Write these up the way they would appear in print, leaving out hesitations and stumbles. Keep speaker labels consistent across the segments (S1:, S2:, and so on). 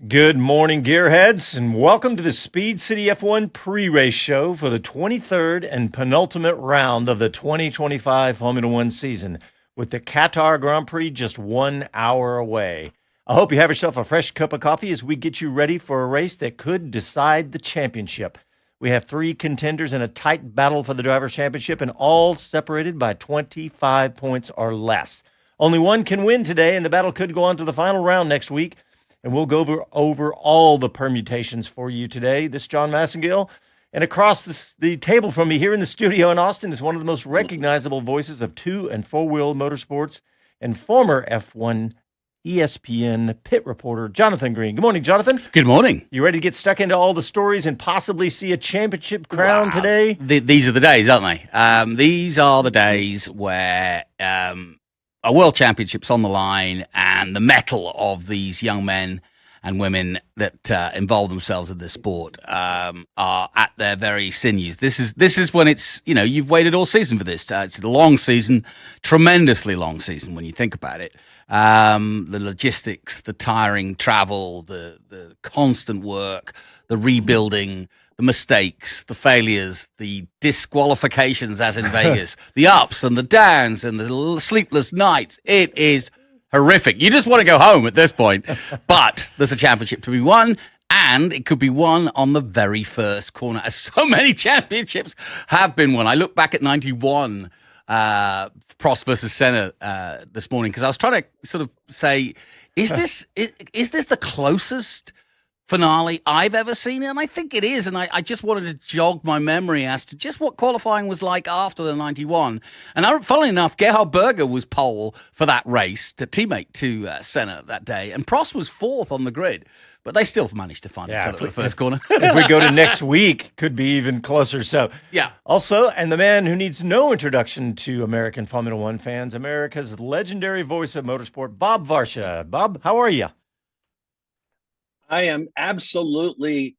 S1: Good morning, gearheads, and welcome to the Speed City F1 pre-race show for the 23rd and penultimate round of the 2025 Formula One season, with the Qatar Grand Prix just 1 hour away. I hope you have yourself a fresh cup of coffee as we get you ready for a race that could decide the championship. We have 3 contenders in a tight battle for the Drivers' Championship, and all separated by 25 points or less. Only one can win today, and the battle could go on to the final round next week. And we'll go over all the permutations for you today. This is Jon Massengale. And across the table from me here in the studio in Austin is one of the most recognizable voices of 2- and 4-wheel motorsports and former F1 ESPN pit reporter, Jonathan Green. Good morning, Jonathan.
S2: Good morning.
S1: You ready to get stuck into all the stories and possibly see a championship crown today?
S2: These are the days, aren't they? These are the days where a world championship's on the line, and the mettle of these young men and women that involve themselves in this sport are at their very sinews. This is when it's, you've waited all season for this. It's a long season, tremendously long season when you think about it. The logistics, the tiring travel, the constant work, the rebuilding, the mistakes, the failures, the disqualifications, as in Vegas, the ups and the downs and the sleepless nights. It is horrific. You just want to go home at this point. But there's a championship to be won, and it could be won on the very first corner, as so many championships have been won. I look back at 91, Prost versus Senna this morning, because I was trying to sort of say, is this the closest finale I've ever seen? And I think it is. And I just wanted to jog my memory as to just what qualifying was like after the 91. And funnily enough, Gerhard Berger was pole for that race, to teammate to Senna that day. And Prost was 4th on the grid. But they still managed to find each other at the first corner.
S1: If we go to next week, could be even closer. So,
S2: yeah.
S1: Also, and the man who needs no introduction to American Formula One fans, America's legendary voice of motorsport, Bob Varsha. Bob, how are you?
S3: I am absolutely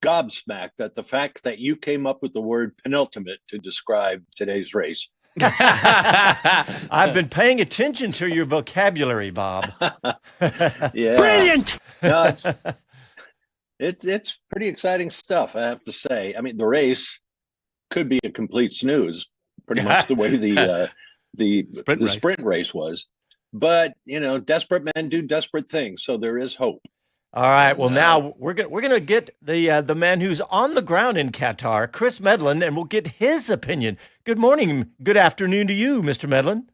S3: gobsmacked at the fact that you came up with the word penultimate to describe today's race.
S1: I've been paying attention to your vocabulary, Bob.
S3: Yeah.
S1: Brilliant.
S3: No, it's pretty exciting stuff, I have to say. I mean, the race could be a complete snooze, pretty much the way the sprint race was. But, desperate men do desperate things, so there is hope.
S1: All right. Well, now we're gonna get the man who's on the ground in Qatar, Chris Medland, and we'll get his opinion. Good morning, good afternoon to you, Mr. Medland.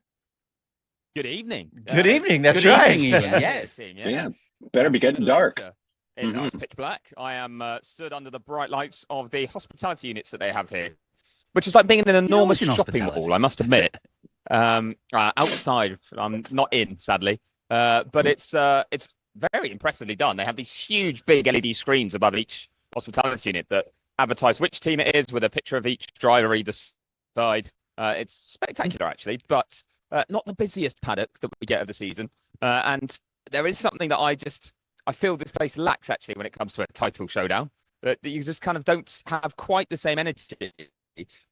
S4: Good evening.
S1: Good evening. That's
S2: good
S1: right.
S2: Evening, yes.
S3: Yeah. Better be getting dark.
S4: It's pitch black. I am stood under the bright lights of the hospitality units that they have here, which is like being in an enormous shopping mall, I must admit. Outside, I'm not in, sadly, but it's very impressively done. They have these huge, big LED screens above each hospitality unit that advertise which team it is, with a picture of each driver either side. It's spectacular, actually, but not the busiest paddock that we get of the season. And there is something that I feel this place lacks, actually, when it comes to a title showdown. That you just kind of don't have quite the same energy.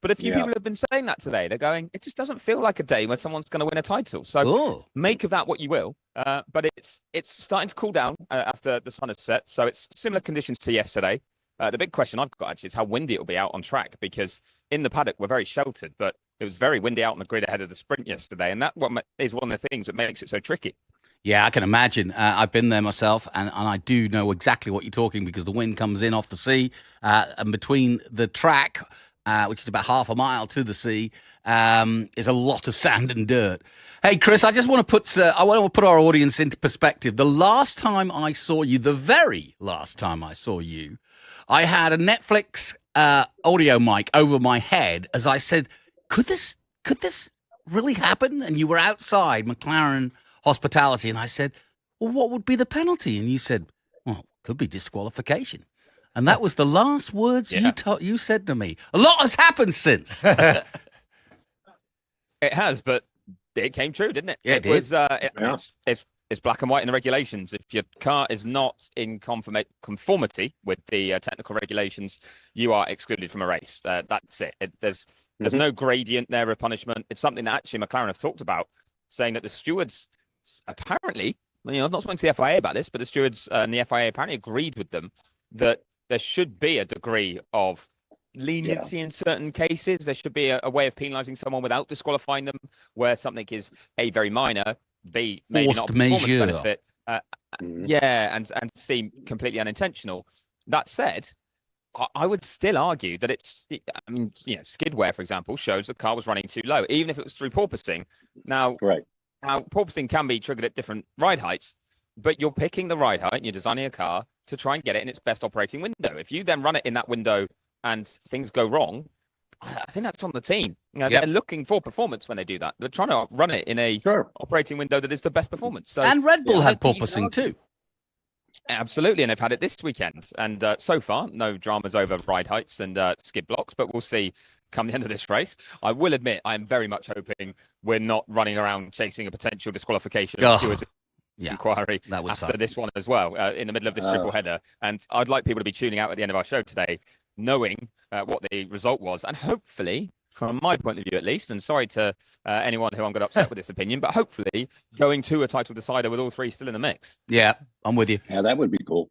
S4: But a few people have been saying that today. They're going, it just doesn't feel like a day where someone's going to win a title. So make of that what you will. But it's starting to cool down after the sun has set. So it's similar conditions to yesterday. The big question I've got, actually, is how windy it'll be out on track, because in the paddock we're very sheltered, but it was very windy out on the grid ahead of the sprint yesterday. And that is one of the things that makes it so tricky.
S2: Yeah, I can imagine. I've been there myself, and I do know exactly what you're talking, because the wind comes in off the sea, and between the track, which is about half a mile to the sea, is a lot of sand and dirt. Hey, Chris, I just want to put our audience into perspective. The last time I saw you, the very last time I saw you, I had a Netflix audio mic over my head as I said, could this really happen? And you were outside McLaren Hospitality, and I said, well, what would be the penalty? And you said, well, could be disqualification. And that was the last words you said to me. A lot has happened since.
S4: It has, but it came true, didn't it?
S2: Yeah, it did.
S4: It's black and white in the regulations. If your car is not in conformity with the technical regulations, you are excluded from a race. That's it. There's no gradient there of punishment. It's something that actually McLaren have talked about, saying that the stewards apparently I've not spoken to the FIA about this, but the stewards and the FIA apparently agreed with them that there should be a degree of leniency in certain cases. There should be a way of penalising someone without disqualifying them, where something is A, very minor, B, maybe not a performance benefit, and C, completely unintentional. That said, I would still argue that skid wear, for example, shows the car was running too low, even if it was through porpoising. Now, porpoising can be triggered at different ride heights, but you're picking the ride height and you're designing a car to try and get it in its best operating window. If you then run it in that window and things go wrong, I think that's on the team. They're looking for performance when they do that. They're trying to run it in a operating window that is the best performance. So,
S2: and Red Bull had porpoising too.
S4: Absolutely, and they've had it this weekend. And so far, no dramas over ride heights and skid blocks, but we'll see come the end of this race. I will admit, I am very much hoping we're not running around chasing a potential disqualification of stewards inquiry after this one as well, in the middle of this triple header. And I'd like people to be tuning out at the end of our show today, knowing what the result was, and hopefully, from my point of view at least, and sorry to anyone who I'm going to upset with this opinion, but hopefully going to a title decider with all three still in the mix.
S2: Yeah, I'm with you.
S3: Yeah, that would be cool.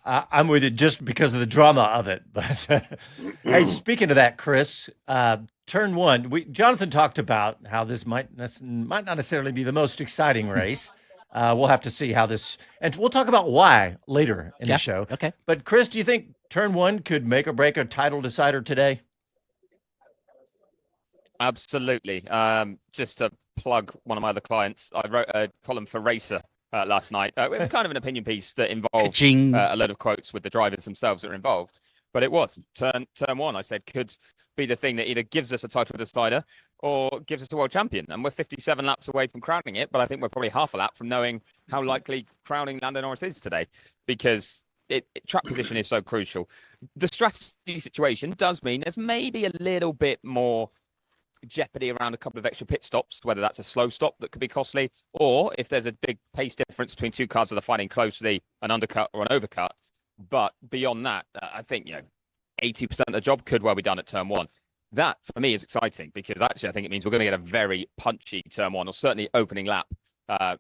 S1: I'm with you just because of the drama of it. But hey, speaking of that, Chris, turn one, Jonathan talked about how this might not necessarily be the most exciting race. We'll have to see how this, and we'll talk about why later in the show.
S2: Okay.
S1: But Chris, do you think turn one could make or break a title decider today?
S4: Absolutely. Just to plug one of my other clients, I wrote a column for Racer last night. It was kind of an opinion piece that involved a load of quotes with the drivers themselves that are involved. But it was turn one, I said, could be the thing that either gives us a title decider or gives us a world champion. And we're 57 laps away from crowning it, but I think we're probably half a lap from knowing how likely crowning Lando Norris is today, because track position is so crucial. The strategy situation does mean there's maybe a little bit more jeopardy around a couple of extra pit stops, whether that's a slow stop that could be costly, or if there's a big pace difference between two cars that are fighting closely, an undercut or an overcut. But beyond that, I think 80% of the job could well be done at turn one. That for me is exciting, because actually I think it means we're going to get a very punchy turn one, or certainly opening lap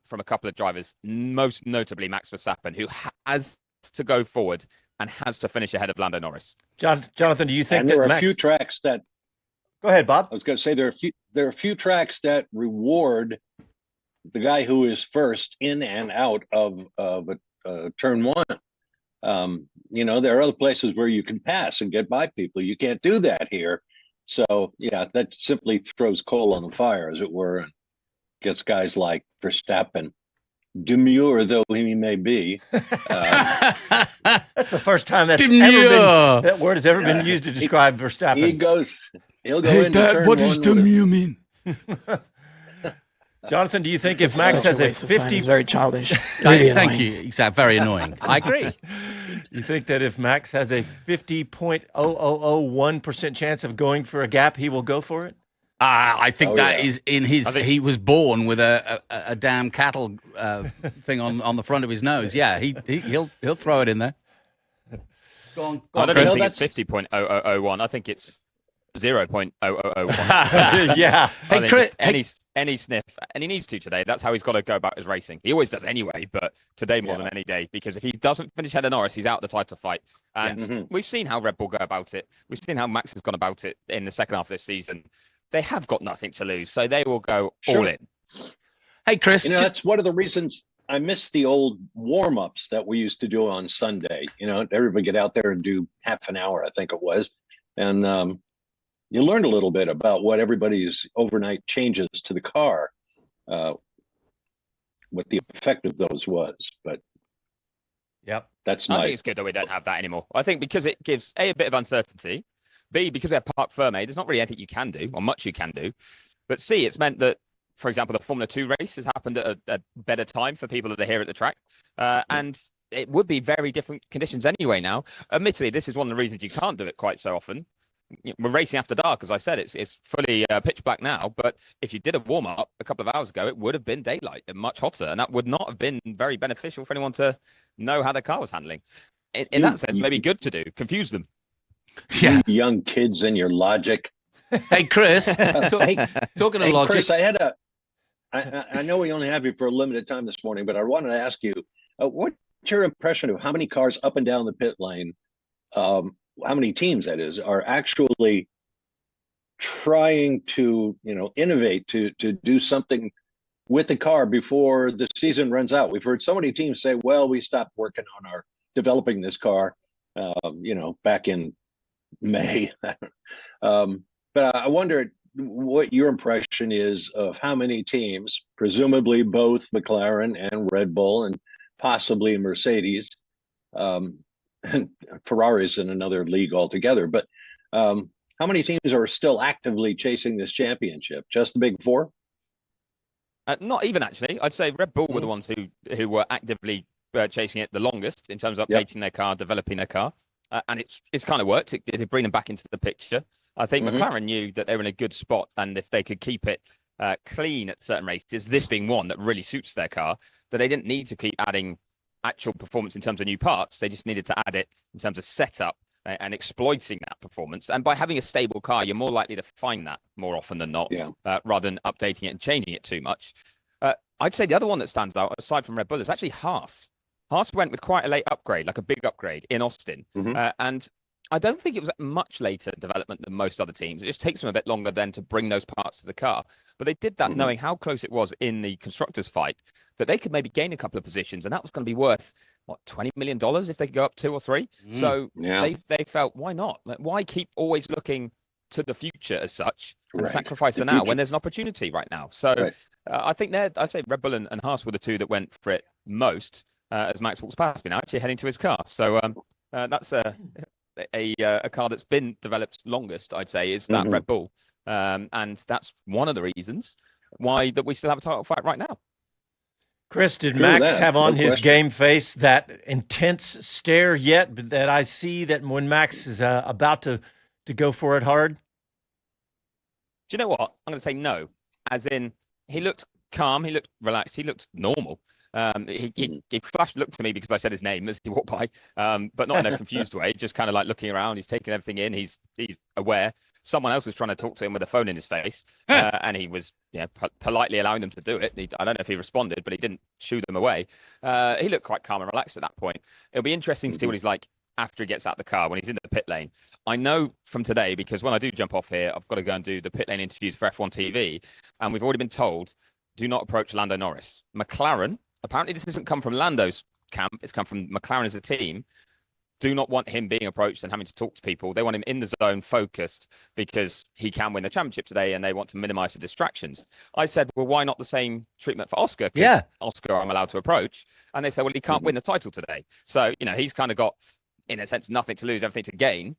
S4: from a couple of drivers, most notably Max Verstappen, who has to go forward and has to finish ahead of Lando Norris.
S1: Jonathan, do you think
S3: there are a few tracks that?
S1: Go ahead, Bob.
S3: I was going to say there are a few tracks that reward the guy who is first in and out of turn one. There are other places where you can pass and get by people. You can't do that here. So, that simply throws coal on the fire, as it were, and gets guys like Verstappen, demure though he may be.
S1: That's the first time that word has ever been used to describe Verstappen.
S3: He'll go into turn one.
S2: What does demure mean?
S1: Jonathan, do you think if Max has a 50,
S5: it's very childish.
S2: Really Thank you. Exactly. Very annoying. I agree.
S1: You think that if Max has a 50.0001% chance of going for a gap, he will go for it?
S2: I think is in his. He was born with a damn cattle thing on the front of his nose. Yeah, he'll throw it in there.
S4: Go on, I don't think it's 50.0001. I think it's 0.0001.
S1: Yeah.
S4: Hey, Chris, any sniff, and he needs to today. That's how he's got to go about his racing. He always does anyway, but today more than any day, because if he doesn't finish ahead of Norris, he's out of the title fight. And we've seen how Red Bull go about it. We've seen how Max has gone about it in the second half of this season. They have got nothing to lose, so they will go all in.
S2: Hey, Chris,
S3: that's one of the reasons I miss the old warm-ups that we used to do on Sunday. Everybody get out there and do half an hour, I think it was, and you learned a little bit about what everybody's overnight changes to the car, what the effect of those was. But that's
S4: I think it's good that we don't have that anymore. I think because it gives a bit of uncertainty, B, because we have Parc Ferme, there's not really anything you can do, or much you can do. But C, it's meant that, for example, the Formula 2 race has happened at a better time for people that are here at the track. And it would be very different conditions anyway now. Admittedly, this is one of the reasons you can't do it quite so often. We're racing after dark, as I said. It's fully pitch black now. But if you did a warm-up a couple of hours ago, it would have been daylight and much hotter. And that would not have been very beneficial for anyone to know how their car was handling. In that sense, maybe good to do. Confuse them.
S3: Yeah, young kids and your logic.
S2: Hey, Chris. Talking of logic,
S3: Chris, I had I know we only have you for a limited time this morning, but I wanted to ask you, what's your impression of how many cars up and down the pit lane, how many teams that is, are actually trying to, innovate to do something with the car before the season runs out? We've heard so many teams say, well, we stopped working on developing this car, back in May. But I wonder what your impression is of how many teams, presumably both McLaren and Red Bull and possibly Mercedes, and Ferrari's in another league altogether, but how many teams are still actively chasing this championship? Just the big four?
S4: Not even, actually. I'd say Red Bull were the ones who were actively chasing it the longest in terms of updating their car, developing their car. And it's kind of worked. It bring them back into the picture. I think McLaren knew that they were in a good spot, and if they could keep it clean at certain races, this being one that really suits their car, that they didn't need to keep adding actual performance in terms of new parts. They just needed to add it in terms of setup and exploiting that performance. And by having a stable car, you're more likely to find that more often than not, rather than updating it and changing it too much. I'd say the other one that stands out, aside from Red Bull, is actually Haas. Haas went with quite a late upgrade, like a big upgrade in Austin. And I don't think it was much later development than most other teams. It just takes them a bit longer then to bring those parts to the car. But they did that knowing how close it was in the constructors' fight, that they could maybe gain a couple of positions, and that was going to be worth, $20 million if they could go up 2 or 3. So they felt, why not? Why keep always looking to the future as such and sacrifice the now when there's an opportunity right now? So I think I'd say Red Bull and Haas were the two that went for it most as Max walks past me now, actually heading to his car. So that's a car that's been developed longest, I'd say, is that Red Bull. And that's one of the reasons why that we still have a title fight right now.
S1: Chris, did Max have on his game face that intense stare yet that I see that when Max is about to go for it hard?
S4: Do you know what? I'm going to say no. As in, he looked calm, he looked relaxed, he looked normal. He flashed, looked to me because I said his name as he walked by, but not in a confused way, just kind of like looking around. He's taking everything in. He's aware. Someone else was trying to talk to him with a phone in his face, and he was politely allowing them to do it. I don't know if he responded, but he didn't shoo them away. He looked quite calm and relaxed at that point. It'll be interesting to see what he's like after he gets out of the car, when he's in the pit lane. I know from today, because when I do jump off here, I've got to go and do the pit lane interviews for F1 TV, and we've already been told, do not approach Lando Norris. McLaren, apparently this hasn't come from Lando's camp, it's come from McLaren as a team, do not want him being approached and having to talk to people. They want him in the zone, focused, because he can win the championship today, and they want to minimize the distractions. I said, well, why not the same treatment for Oscar? Because Oscar I'm allowed to approach. And they said, well, he can't win the title today. So, he's kind of got, in a sense, nothing to lose, everything to gain,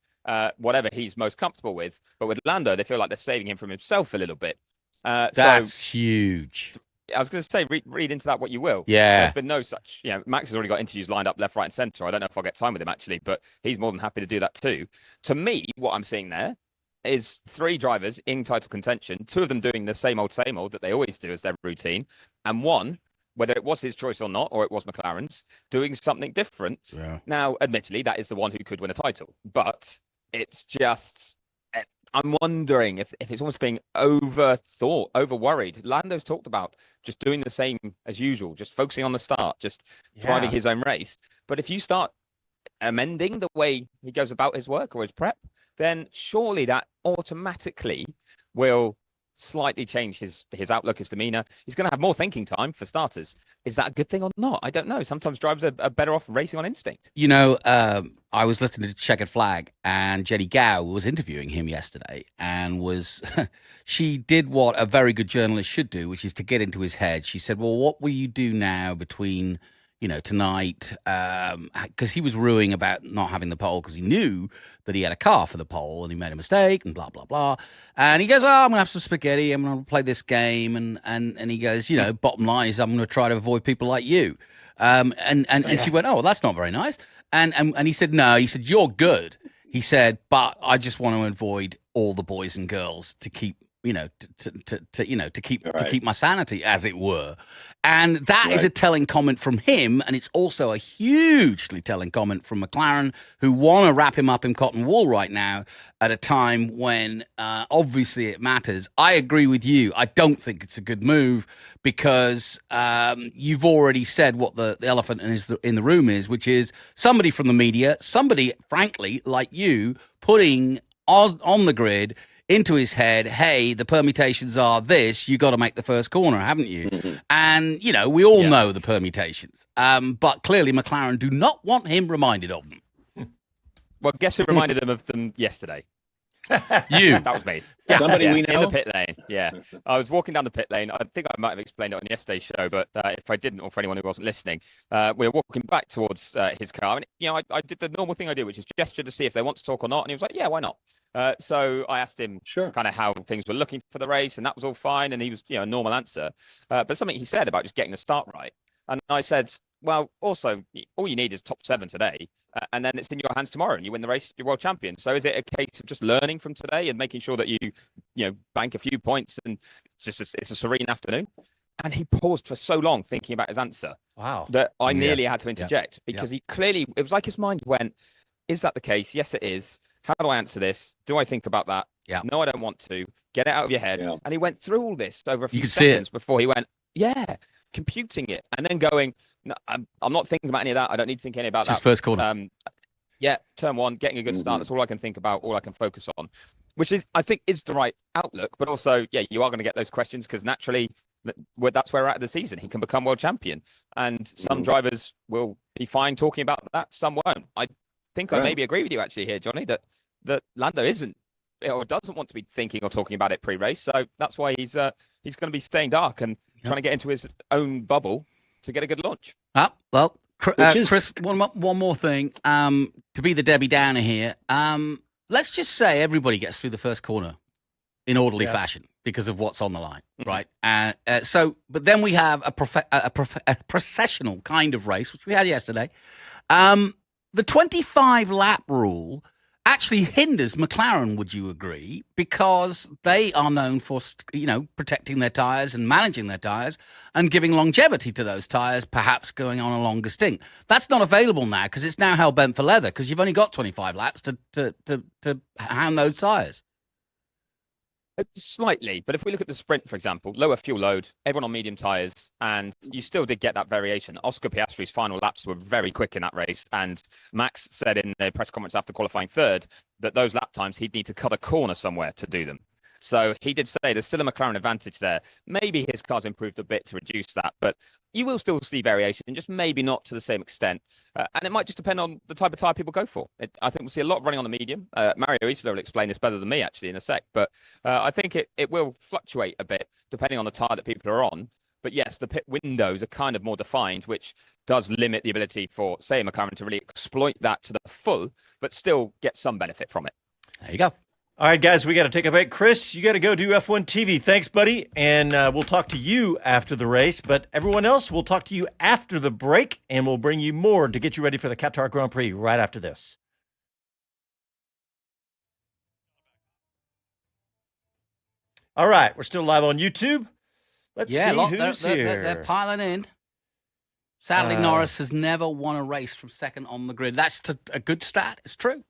S4: whatever he's most comfortable with. But with Lando, they feel like they're saving him from himself a little bit.
S2: That's huge.
S4: I was going to say, read into that what you will.
S2: Yeah.
S4: There's been no such, Max has already got interviews lined up left, right, and centre. I don't know if I'll get time with him, actually, but he's more than happy to do that too. To me, what I'm seeing there is 3 drivers in title contention, 2 of them doing the same old that they always do as their routine, and one, whether it was his choice or not, or it was McLaren's, doing something different. Yeah. Now, admittedly, that is the one who could win a title, but it's just... I'm wondering if it's almost being overthought, over-worried. Lando's talked about just doing the same as usual, just focusing on the start, just driving his own race. But if you start amending the way he goes about his work or his prep, then surely that automatically will slightly change his outlook, his demeanor. He's going to have more thinking time, for starters. Is that a good thing or not? I don't know. Sometimes drivers are better off racing on instinct.
S2: I was listening to Checkered Flag, and Jenny Gow was interviewing him yesterday, and she did what a very good journalist should do, which is to get into his head. She said, well, what will you do now between tonight, because he was ruing about not having the pole because he knew that he had a car for the pole and he made a mistake and blah, blah, blah. And he goes, oh, I'm going to have some spaghetti. I'm going to play this game. And he goes, bottom line is I'm going to try to avoid people like you. And she went, oh, well, that's not very nice. And he said, no, he said, you're good. He said, but I just want to avoid all the boys and girls to keep, to keep my sanity, as it were. And that is a telling comment from him, and it's also a hugely telling comment from McLaren, who want to wrap him up in cotton wool right now at a time when obviously it matters. I agree with you. I don't think it's a good move because you've already said what the elephant in the room is, which is somebody from the media, somebody, frankly, like you, putting on the grid into his head, hey, the permutations are this, you got to make the first corner, haven't you? Mm-hmm. And, we all know the permutations. But clearly McLaren do not want him reminded of them.
S4: Well, guess who reminded him of them yesterday?
S2: You.
S4: That was me.
S3: Somebody we know?
S4: In the pit lane, yeah. I was walking down the pit lane. I think I might have explained it on yesterday's show, but if I didn't, or for anyone who wasn't listening, we were walking back towards his car. And, I did the normal thing I do, which is gesture to see if they want to talk or not. And he was like, yeah, why not? So I asked him kind of how things were looking for the race, and that was all fine. And he was, a normal answer. But something he said about just getting the start right. And I said, well, also, all you need is top 7 today. And then it's in your hands tomorrow and you win the race, you're world champion. So is it a case of just learning from today and making sure that you bank a few points and it's a serene afternoon? And he paused for so long thinking about his answer.
S1: Wow.
S4: That I nearly had to interject because he clearly, it was like his mind went, is that the case? Yes, it is. How do I answer this? Do I think about that?
S2: Yeah.
S4: No, I don't want to. Get it out of your head. Yeah. And he went through all this over a few
S2: seconds
S4: before he went, computing it and then going, no, I'm not thinking about any of that. I don't need to think any about that.
S2: First corner.
S4: Turn 1, getting a good start. That's all I can think about, all I can focus on, which is, I think, is the right outlook. But also, you are going to get those questions because naturally, that's where we're at the season. He can become world champion. And some drivers will be fine talking about that. Some won't. I think I maybe agree with you actually here, Johnny, that Lando isn't or doesn't want to be thinking or talking about it pre-race. So that's why he's going to be staying dark and trying to get into his own bubble to get a good launch.
S2: Well, Chris, one more thing. To be the Debbie Downer here, let's just say everybody gets through the first corner in orderly fashion because of what's on the line, right? But then we have a processional kind of race, which we had yesterday. The 25-lap rule actually hinders McLaren, would you agree? Because they are known for, protecting their tyres and managing their tyres and giving longevity to those tyres, perhaps going on a longer stint. That's not available now because it's now hell-bent for leather because you've only got 25 laps to hand those tyres.
S4: Slightly, but if we look at the sprint, for example, lower fuel load, everyone on medium tyres, and you still did get that variation. Oscar Piastri's final laps were very quick in that race, and Max said in the press conference after qualifying third that those lap times he'd need to cut a corner somewhere to do them. So he did say there's still a McLaren advantage there. Maybe his car's improved a bit to reduce that, but you will still see variation, just maybe not to the same extent. And it might just depend on the type of tyre people go for. I think we'll see a lot of running on the medium. Mario Isola will explain this better than me, actually, in a sec. But I think it will fluctuate a bit depending on the tyre that people are on. But yes, the pit windows are kind of more defined, which does limit the ability for, say, McLaren to really exploit that to the full, but still get some benefit from it.
S2: There you go.
S1: All right, guys, we got to take a break. Chris, you got to go do F1 TV. Thanks, buddy. And we'll talk to you after the race. But everyone else, we'll talk to you after the break, and we'll bring you more to get you ready for the Qatar Grand Prix right after this. All right, we're still live on YouTube. Let's see who's here.
S2: They're piling in. Sadly, Norris has never won a race from second on the grid. That's a good start. It's true.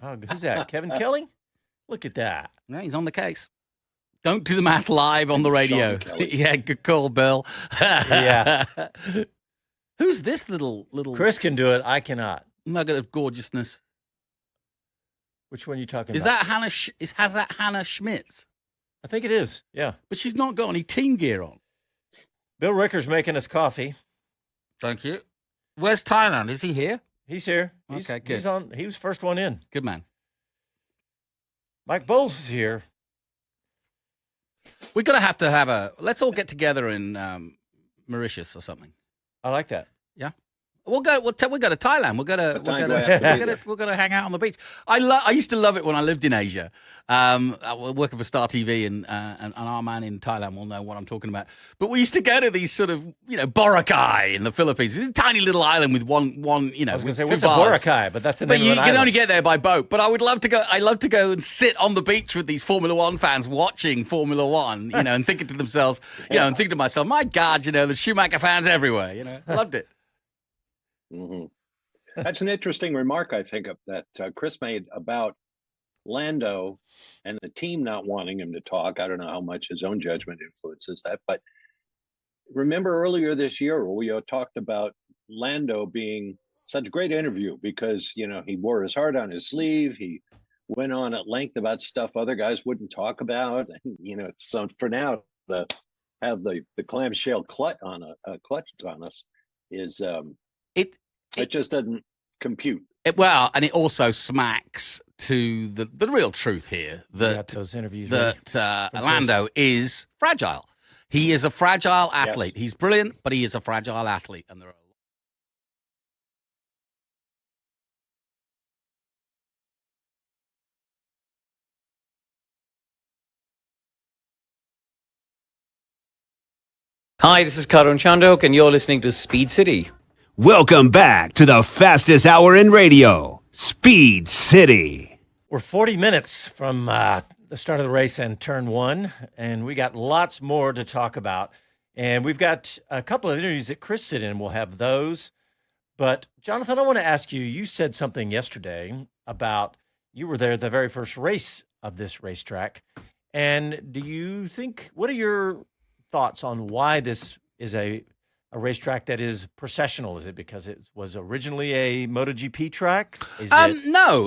S1: Oh, who's that? Kevin Kelly? Look at that.
S2: Yeah, he's on the case. Don't do the math live on the radio. Yeah, good call, Bill.
S1: Yeah.
S2: Who's this little?
S1: Chris can do it. I cannot.
S2: Nugget of gorgeousness.
S1: Which one are you talking
S2: about? Has that Hannah Schmitz?
S1: I think it is. Yeah.
S2: But she's not got any team gear on.
S1: Bill Ricker's making us coffee.
S2: Thank you. Where's Thailand? Is he here?
S1: He's here.
S2: Okay, good.
S1: He was first one in.
S2: Good man.
S1: Mike Bowles is here.
S2: We're going to have let's all get together in Mauritius or something.
S1: I like that.
S2: Yeah. We'll go to Thailand. We're gonna hang out on the beach. I used to love it when I lived in Asia. Working for Star TV, and our man in Thailand will know what I'm talking about. But we used to go to these sort of, Boracay in the Philippines. It's a tiny little island with one. I
S1: was going to say, what's a Boracay? But that's the name of an
S2: you
S1: island.
S2: can only get there by boat. But I would love to go. I love to go and sit on the beach with these Formula One fans watching Formula One, and thinking to themselves, and thinking to myself, my God, the Schumacher fans everywhere. I loved it.
S3: Mm-hmm. That's an interesting remark, I think, that Chris made about Lando and the team not wanting him to talk. I don't know how much his own judgment influences that, but remember earlier this year we talked about Lando being such a great interview because he wore his heart on his sleeve. He went on at length about stuff other guys wouldn't talk about. So for now to have the clamshell clutch on us is it just doesn't compute.
S2: And it also smacks to the real truth here that
S1: those interviews
S2: Lando is fragile. He is a fragile athlete. Yes. He's brilliant, but he is a fragile athlete, and there are.
S5: Hi, this is Karan Chandok, and you're listening to Speed City.
S6: Welcome back to the fastest hour in radio, Speed City.
S1: We're 40 minutes from the start of the race and turn one, and we got lots more to talk about. And we've got a couple of interviews that Chris sit in. We'll have those. But, Jonathan, I want to ask you said something yesterday about you were there the very first race of this racetrack. And do you think, what are your thoughts on why this is a racetrack that is processional? Is it because it was originally a MotoGP track?
S2: No.
S1: Is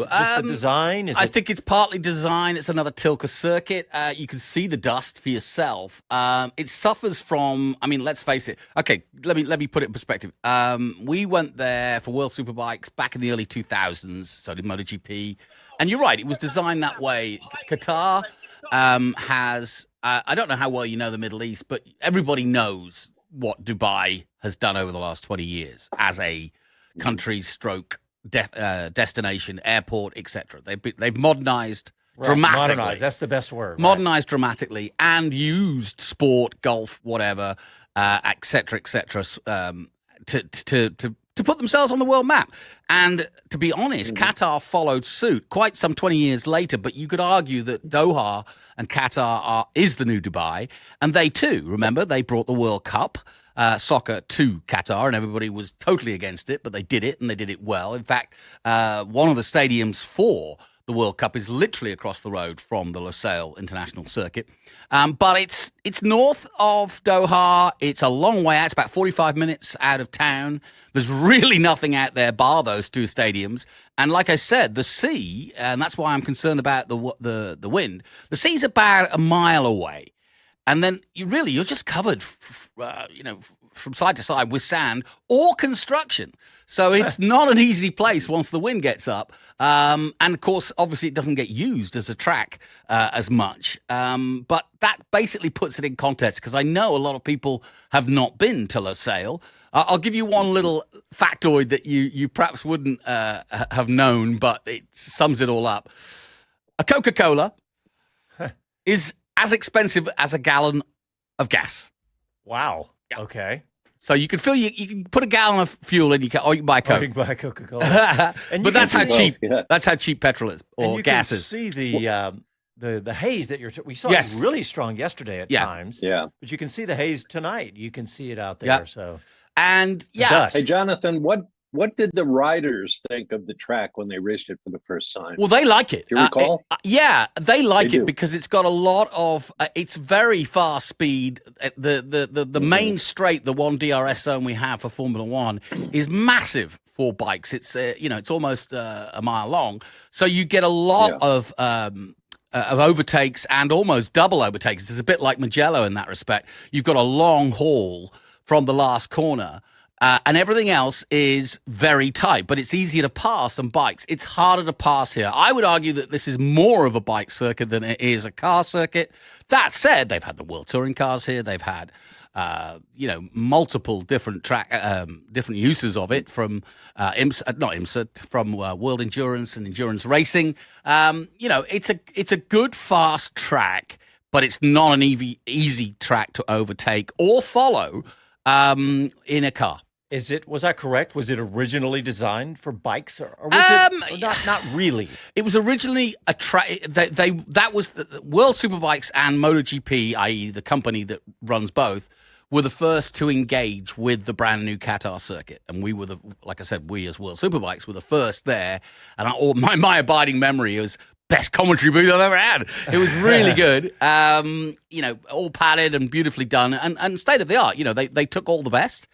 S1: it just the design?
S2: I think it's partly design. It's another Tilke circuit. You can see the dust for yourself. It suffers from, let's face it. Okay, let me put it in perspective. We went there for World Superbikes back in the early 2000s, so did MotoGP. And you're right, it was designed that way. Qatar has, I don't know how well you know the Middle East, but everybody knows what Dubai has done over the last 20 years as a country stroke destination, airport, etc. They've modernized dramatically.
S1: Modernized, that's the best word.
S2: Modernized dramatically and used sport, golf, whatever, etc., to put themselves on the world map. And to be honest, Qatar followed suit quite some 20 years later, but you could argue that Doha and Qatar is the new Dubai, and they too, remember, they brought the World Cup soccer to Qatar, and everybody was totally against it, but they did it, and they did it well. In fact, one of the stadiums for the World Cup is literally across the road from the Lusail International Circuit. But it's north of Doha. It's a long way out. It's about 45 minutes out of town. There's really nothing out there bar those two stadiums. And like I said, the sea, and that's why I'm concerned about the wind, the sea's about a mile away. And then you're just covered, from side to side with sand or construction. So it's not an easy place once the wind gets up. And of course, obviously, it doesn't get used as a track as much. But that basically puts it in context, because I know a lot of people have not been to Lusail. I'll give you one little factoid that you perhaps wouldn't have known, but it sums it all up. A Coca-Cola is as expensive as a gallon of gas.
S1: Wow.
S2: Yeah.
S1: Okay.
S2: So you can you can put a gallon of fuel in, you can buy Coke.
S1: Or you can buy Coca-Cola.
S2: But that's how cheap. That's how cheap petrol is, or gas is.
S1: You can see the haze that we saw.
S2: Yes.
S1: It really strong yesterday at times.
S3: Yeah.
S1: But you can see the haze tonight. You can see it out there. So.
S2: And
S1: dust.
S3: Hey, Jonathan, what did the riders think of the track when they raced it for the first time?
S2: Well, they like it.
S3: Do you recall?
S2: They like
S3: They
S2: it
S3: do.
S2: because it's got a lot of. It's very fast speed. The main straight, the one DRS zone we have for Formula One, is massive for bikes. It's it's almost a mile long. So you get a lot of overtakes and almost double overtakes. It's a bit like Mugello in that respect. You've got a long haul from the last corner. And everything else is very tight, but it's easier to pass than bikes. It's harder to pass here. I would argue that this is more of a bike circuit than it is a car circuit. That said, they've had the World Touring cars here. They've had multiple different different uses of it, from from World Endurance and Endurance Racing. It's a good fast track, but it's not an easy track to overtake or follow in a car.
S1: Was I correct? Was it originally designed for bikes, or was it not really?
S2: It was originally a track. That was the World Superbikes and MotoGP, i.e. the company that runs both, were the first to engage with the brand new Qatar circuit, and we were like I said, we as World Superbikes were the first there. And my abiding memory is best commentary booth I've ever had. It was really good. All padded and beautifully done, and state of the art. They took all the best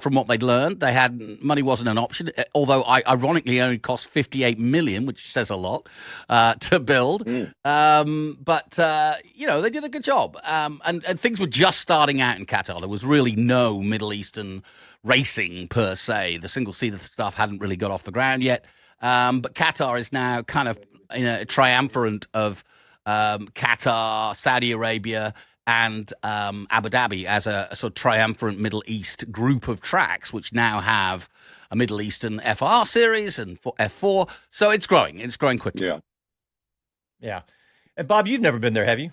S2: from what they'd learned. They had money wasn't an option, although ironically only cost 58 million, which says a lot to build. But they did a good job, and things were just starting out in Qatar. There was really no Middle Eastern racing per se. The single-seater stuff hadn't really got off the ground yet, but Qatar is now kind of a triumvirate of Qatar, Saudi Arabia, and Abu Dhabi as a sort of triumvirate Middle East group of tracks, which now have a Middle Eastern FR series and F4. So it's growing. It's growing quickly.
S1: Yeah. And Bob, you've never been there, have you?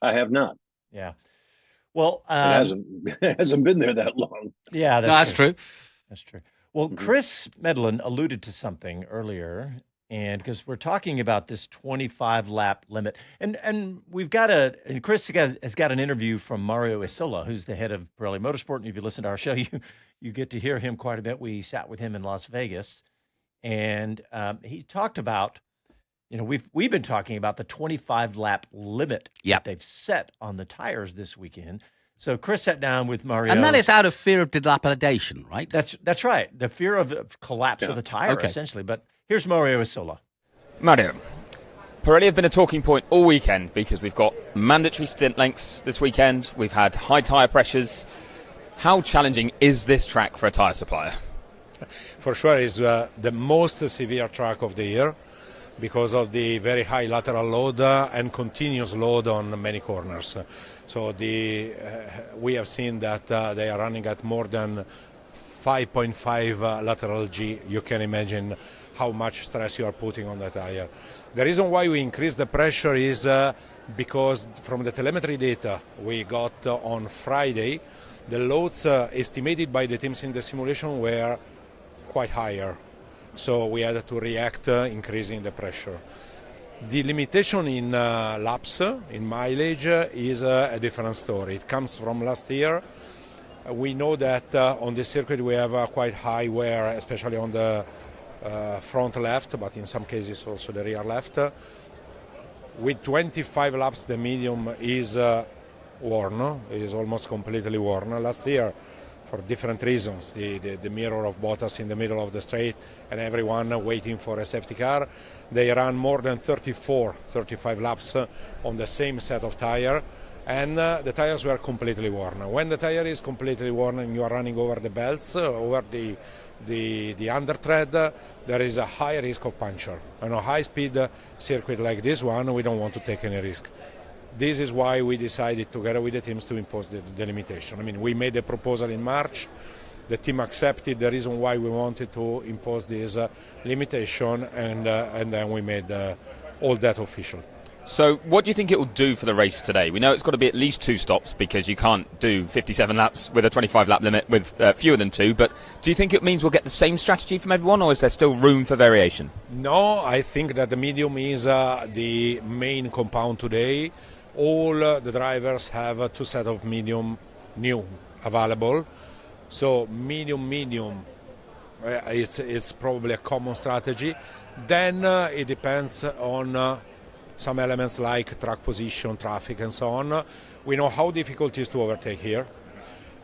S3: I have not.
S1: Yeah. Well,
S3: it hasn't been there that long.
S1: Yeah,
S2: that's true.
S1: That's true. Well, Chris Medland alluded to something earlier. And because we're talking about this 25 lap limit, and we've got and Chris has got an interview from Mario Isola, who's the head of Pirelli Motorsport. And if you listen to our show, you get to hear him quite a bit. We sat with him in Las Vegas, and he talked about, we've been talking about the 25 lap limit that they've set on the tires this weekend. So Chris sat down with Mario,
S2: and that is out of fear of dilapidation, right?
S1: That's right. The fear of the collapse of the tire, essentially. But here's Mario Isola.
S4: Mario, Pirelli have been a talking point all weekend because we've got mandatory stint lengths this weekend. We've had high tyre pressures. How challenging is this track for a tyre supplier?
S7: For sure, it's the most severe track of the year because of the very high lateral load and continuous load on many corners. So we have seen that they are running at more than 5.5 lateral G. You can imagine how much stress you are putting on the tire. The reason why we increase the pressure is because from the telemetry data we got on Friday, the loads estimated by the teams in the simulation were quite higher. So we had to react, increasing the pressure. The limitation in laps, in mileage, is a different story. It comes from last year. We know that on this circuit we have quite high wear, especially on the front left, but in some cases also the rear left. With 25 laps, the medium is worn, is almost completely worn. Last year, for different reasons, the mirror of Bottas in the middle of the straight and everyone waiting for a safety car, they ran more than 35 laps on the same set of tire, and the tires were completely worn. When the tire is completely worn and you are running over the belts, over the undertread, there is a high risk of puncture. On a high-speed circuit like this one, we don't want to take any risk. This is why we decided together with the teams to impose the limitation. I mean, we made a proposal in March. The team accepted the reason why we wanted to impose this limitation, and then we made all that official.
S4: So what do you think it will do for the race today? We know it's got to be at least 2 stops because you can't do 57 laps with a 25 lap limit with fewer than 2, but do you think it means we'll get the same strategy from everyone, or is there still room for variation?
S7: No, I think that the medium is the main compound today. All the drivers have 2 sets of medium new available, so medium it's probably a common strategy. Then it depends on some elements like track position, traffic and so on. We know how difficult it is to overtake here,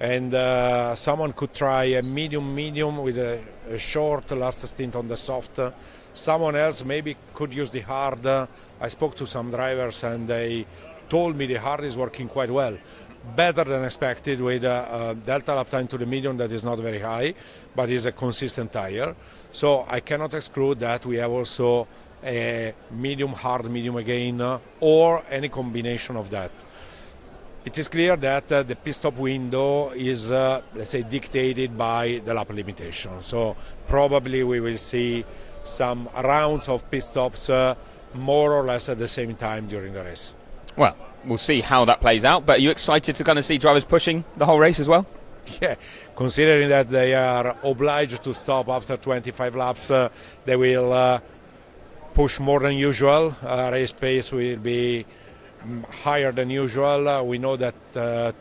S7: and someone could try a medium with a short last stint on the soft. Someone else maybe could use the hard. I spoke to some drivers and they told me the hard is working quite well, better than expected, with a delta lap time to the medium that is not very high, but is a consistent tire. So I cannot exclude that we have also a medium, hard, medium again, or any combination of that. it is clear that the pit stop window is, let's say, dictated by the lap limitation. So probably we will see some rounds of pit stops more or less at the same time during the race.
S4: Well, we'll see how that plays out. But are you excited to kind of see drivers pushing the whole race as well?
S7: Yeah, considering that they are obliged to stop after 25 laps, they will push more than usual. Race pace will be higher than usual. We know that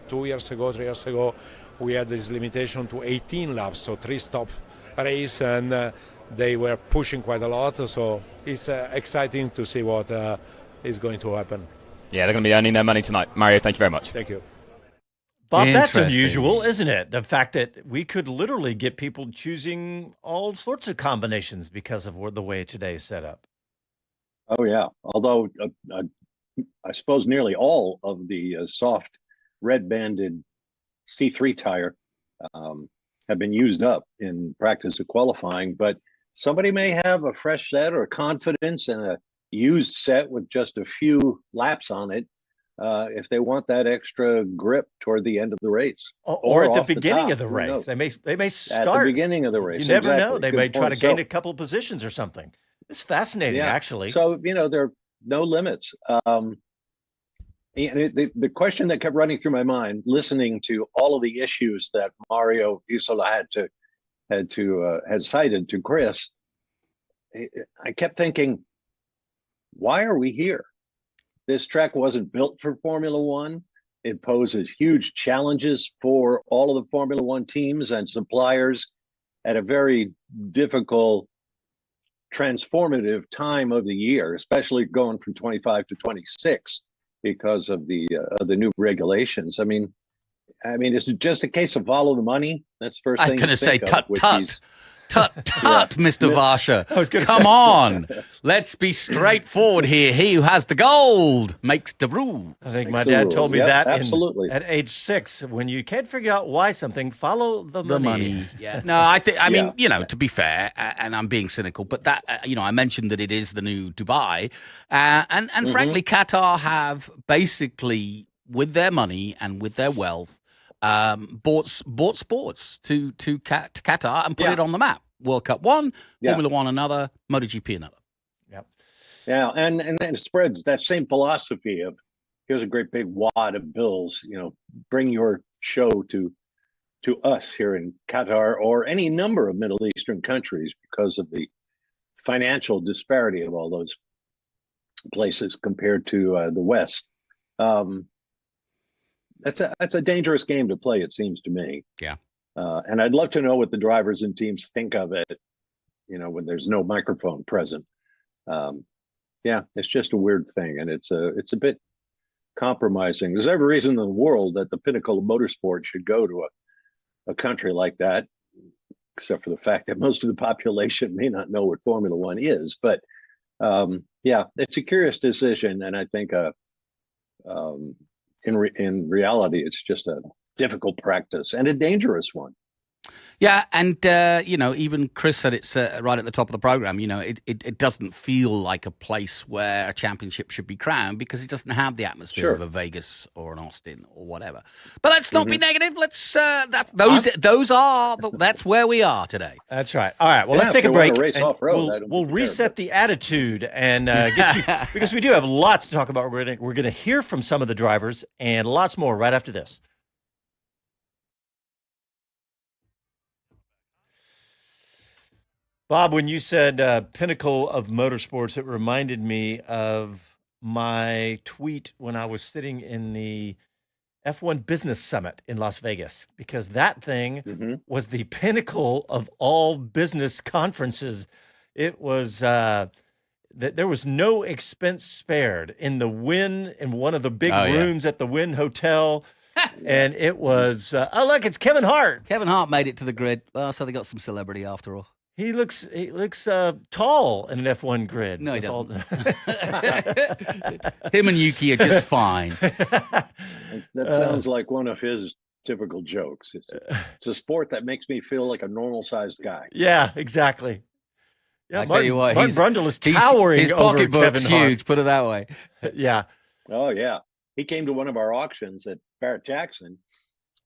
S7: 3 years ago, we had this limitation to 18 laps, so 3-stop race, and they were pushing quite a lot. So it's exciting to see what is going to happen.
S4: Yeah, they're going to be earning their money tonight. Mario, thank you very much.
S7: Thank you.
S1: Bob, that's unusual, isn't it? The fact that we could literally get people choosing all sorts of combinations because of the way today is set up.
S3: Oh, yeah. Although I suppose nearly all of the soft red-banded C3 tire have been used up in practice of qualifying, but somebody may have a fresh set or confidence in a used set with just a few laps on it if they want that extra grip toward the end of the race.
S1: Or at the beginning of the race. They may start.
S3: At the beginning of the race.
S1: You never know. They may try to gain a couple of positions or something. It's fascinating, actually.
S3: So, there are no limits. The question that kept running through my mind, listening to all of the issues that Mario Isola had cited to Chris, I kept thinking, why are we here? This track wasn't built for Formula One. It poses huge challenges for all of the Formula One teams and suppliers at a very difficult, transformative time of the year, especially going from 25 to 26 because of the new regulations. I mean, is it just a case of follow the money? That's the first thing.
S2: I'm going to say, tut.
S3: Yeah.
S2: Mr. Varsha. Come on. Let's be straightforward here. He who has the gold makes the rules.
S1: I think my dad told me that
S3: absolutely.
S1: At age 6. When you can't figure out why something, follow the money.
S2: Yeah. No, I mean, to be fair, and I'm being cynical, but that, I mentioned that it is the new Dubai. And frankly, Qatar have basically, with their money and with their wealth, bought sports to Qatar and put it on the map. World Cup one, Formula One another, MotoGP another.
S3: Yep. Yeah, and then it spreads that same philosophy of here's a great big wad of bills. Bring your show to us here in Qatar or any number of Middle Eastern countries because of the financial disparity of all those places compared to the West. That's a dangerous game to play, it seems to me.
S2: Yeah.
S3: And I'd love to know what the drivers and teams think of it, when there's no microphone present. It's just a weird thing, and it's a bit compromising. There's every reason in the world that the pinnacle of motorsport should go to a country like that, except for the fact that most of the population may not know what Formula One is. But it's a curious decision, and I think in reality, it's just a difficult practice and a dangerous one.
S2: Yeah, and even Chris said it's right at the top of the program. It doesn't feel like a place where a championship should be crowned because it doesn't have the atmosphere of a Vegas or an Austin or whatever. But let's not be negative. Let's that's where we are today.
S1: That's right. All right. Well, let's take a break.
S3: Race off-road,
S1: we'll reset the attitude and get you because we do have lots to talk about. We're going to hear from some of the drivers and lots more right after this. Bob, when you said pinnacle of motorsports, it reminded me of my tweet when I was sitting in the F1 Business Summit in Las Vegas, because that thing was the pinnacle of all business conferences. It was that there was no expense spared in the Wynn, in one of the big rooms at the Wynn Hotel. And it was, look, it's Kevin Hart.
S2: Kevin Hart made it to the grid. Well, so they got some celebrity after all.
S1: He looks tall in an F1 grid.
S2: No, he doesn't. Him and Yuki are just fine.
S3: That sounds like one of his typical jokes. It's a sport that makes me feel like a normal-sized guy.
S1: Yeah, exactly. Yeah,
S2: I tell you what,
S1: Martin Brundle is towering
S2: his
S1: over
S2: pocketbook's
S1: Kevin Hart.
S2: huge, put it that way.
S1: Yeah.
S3: Oh, yeah. He came to one of our auctions at Barrett Jackson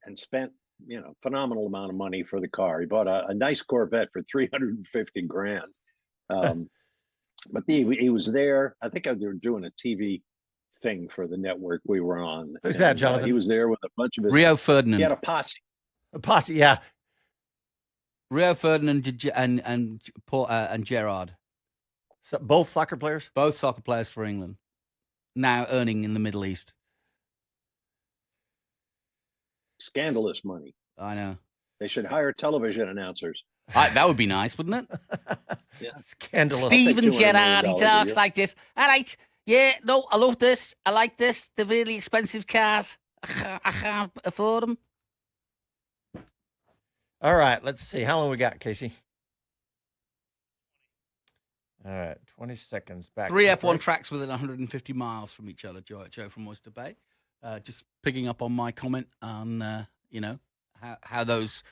S3: and spent, phenomenal amount of money for the car. He bought a nice Corvette for $350,000. But he was there. I think they were doing a TV thing for the network we were on.
S1: Who's that, Jonathan?
S3: He was there with a bunch of his...
S2: Rio Ferdinand.
S3: He had a posse.
S1: A posse, yeah.
S2: Rio Ferdinand and Gerard.
S1: So both soccer players?
S2: Both soccer players for England. Now earning in the Middle East.
S3: Scandalous money.
S2: I know.
S3: They should hire television announcers.
S2: That would be nice, wouldn't it?
S3: Yeah.
S1: Scandalous.
S2: Steven Gerrard, he talks like this. All right. Yeah, no, I love this. I like this. The really expensive cars. I can't afford them.
S1: All right, let's see. How long we got, Casey? All right, 20 seconds back.
S2: 3 F1 tracks within 150 miles from each other, Joe from Oyster Bay. Just picking up on my comment on, how those,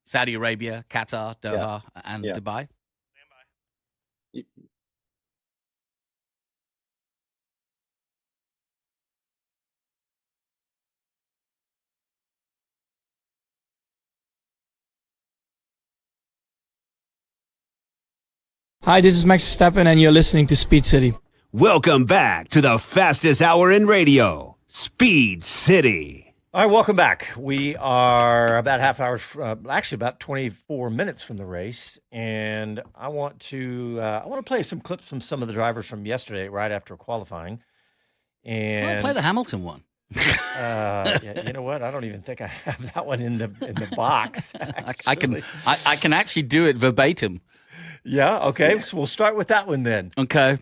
S2: Saudi Arabia, Qatar, Doha, and Dubai.
S3: Stand by.
S8: Hi, this is Max Verstappen, and you're listening to Speed City.
S6: Welcome back to the fastest hour in radio, Speed City.
S1: All right, welcome back. We are about half hour, actually about 24 minutes from the race, and I want to play some clips from some of the drivers from yesterday, right after qualifying. And
S2: play the Hamilton one.
S1: Yeah, you know what? I don't even think I have that one in the box.
S2: I can actually do it verbatim.
S1: Yeah. Okay. So we'll start with that one then.
S2: Okay.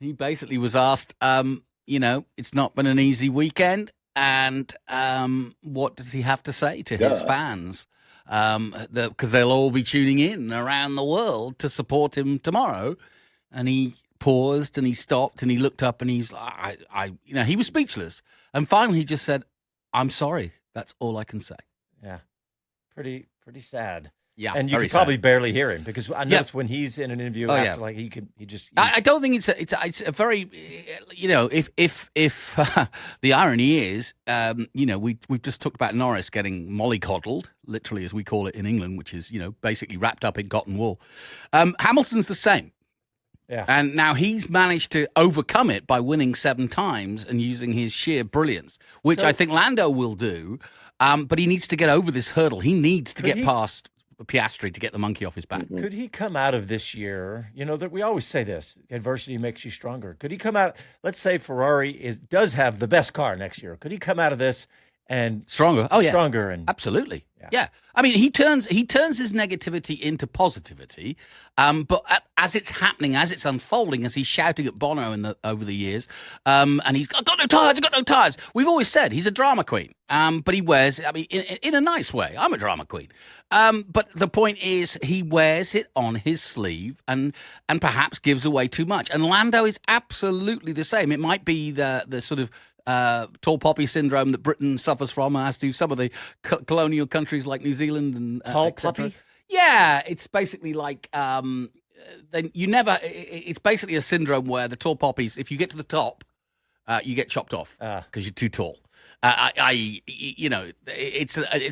S2: He basically was asked, it's not been an easy weekend. And what does he have to say to his fans? Because they'll all be tuning in around the world to support him tomorrow. And he paused and he stopped and he looked up and he's like, he was speechless. And finally he just said, "I'm sorry. That's all I can say."
S1: Yeah. Pretty sad.
S2: Yeah,
S1: and you can probably barely hear him because I noticed when he's in an interview
S2: I don't think it's a very, if the irony is, we've just talked about Norris getting mollycoddled, literally as we call it in England, which is, basically wrapped up in cotton wool. Hamilton's the same.
S1: Yeah.
S2: And now he's managed to overcome it by winning 7 times and using his sheer brilliance, which I think Lando will do. But he needs to get over this hurdle. He needs to get past Piastri to get the monkey off his back.
S1: Could he come out of this year, that we always say this, adversity makes you stronger. Could he come out, let's say Ferrari does have the best car next year. Could he come out of this and
S2: stronger? Oh, yeah.
S1: Stronger. And
S2: absolutely. Yeah. I mean, he turns his negativity into positivity. But as it's happening, as it's unfolding, as he's shouting at Bono over the years, and he's got no tires. We've always said he's a drama queen. But he wears, in a nice way. I'm a drama queen. But the point is, he wears it on his sleeve and perhaps gives away too much. And Lando is absolutely the same. It might be the sort of tall poppy syndrome that Britain suffers from, as do some of the colonial countries like New Zealand and
S1: tall poppy.
S2: Yeah, it's basically like then you never. It's basically a syndrome where the tall poppies, if you get to the top, you get chopped off because you're too tall. It's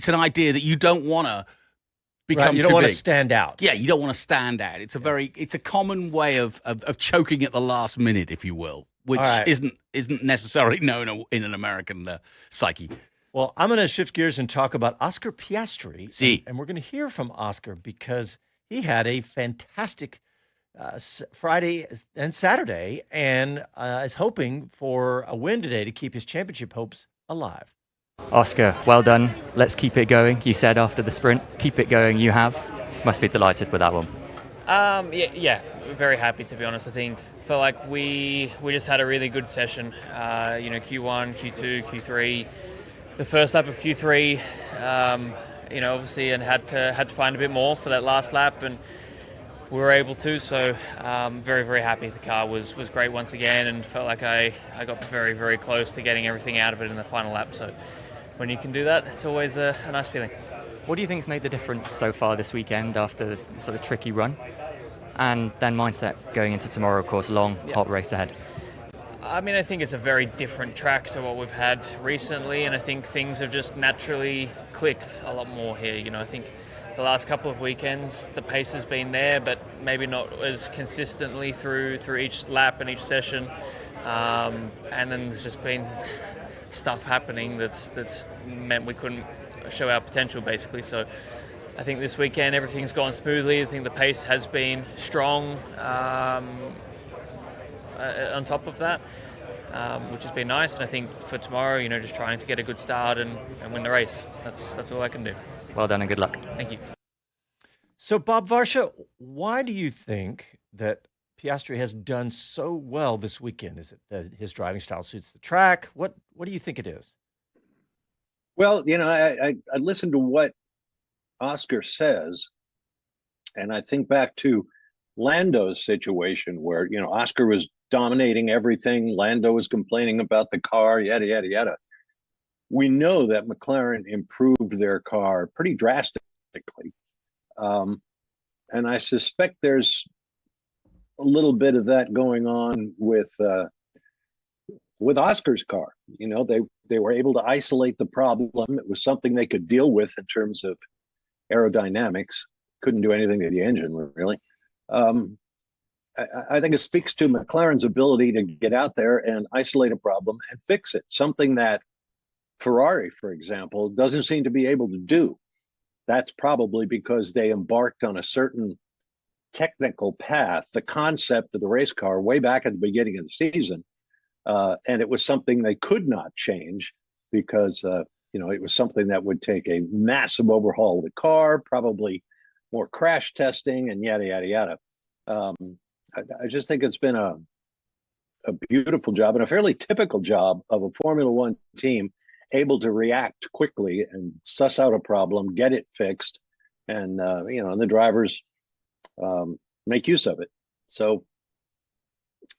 S2: an idea that you don't want to become.
S1: You don't want
S2: to
S1: stand out.
S2: Yeah, you don't want to stand out. It's a common way of choking at the last minute, if you will, which isn't necessarily known in an American psyche.
S1: Well, I'm going to shift gears and talk about Oscar Piastri. And we're going to hear from Oscar because he had a fantastic Friday and Saturday and is hoping for a win today to keep his championship hopes alive.
S9: Oscar, well done. Let's keep it going. You said after the sprint, keep it going. You have. Must be delighted with that one.
S10: Yeah, very happy, to be honest. I felt like we just had a really good session. Q1, Q2, Q3. The first lap of Q3, obviously, and had to find a bit more for that last lap, and we were able to. So very, very happy. The car was great once again, and felt like I got very, very close to getting everything out of it in the final lap. So when you can do that, it's always a nice feeling.
S9: What do you think's made the difference so far this weekend after the sort of tricky run? And then mindset going into tomorrow, of course, hot race ahead.
S10: I mean, I think it's a very different track to what we've had recently, and I think things have just naturally clicked a lot more here. You know, I think the last couple of weekends, the pace has been there, but maybe not as consistently through each lap and each session. And then there's just been stuff happening that's meant we couldn't show our potential, basically. So I think this weekend everything's gone smoothly. I think the pace has been strong on top of that, which has been nice. And I think for tomorrow, you know, just trying to get a good start and win the race. That's all I can do.
S9: Well done and good luck.
S10: Thank you.
S1: So, Bob Varsha, why do you think that Piastri has done so well this weekend? Is it that his driving style suits the track? What do you think it is?
S3: Well, you know, I listened to what Oscar says, and I think back to Lando's situation where, you know, Oscar was dominating everything. Lando was complaining about the car, yada, yada, yada. We know that McLaren improved their car pretty drastically. And I suspect there's a little bit of that going on with Oscar's car. You know, they were able to isolate the problem. It was something they could deal with in terms of aerodynamics. Couldn't do anything to the engine, really. I think it speaks to McLaren's ability to get out there and isolate a problem and fix it, something that Ferrari, for example, doesn't seem to be able to do. That's probably because they embarked on a certain technical path, the concept of the race car way back at the beginning of the season. And it was something they could not change because, you know, it was something that would take a massive overhaul of the car, probably more crash testing and yada, yada, yada. I just think it's been a beautiful job and a fairly typical job of a Formula One team able to react quickly and suss out a problem, get it fixed, and you know, and the drivers make use of it. So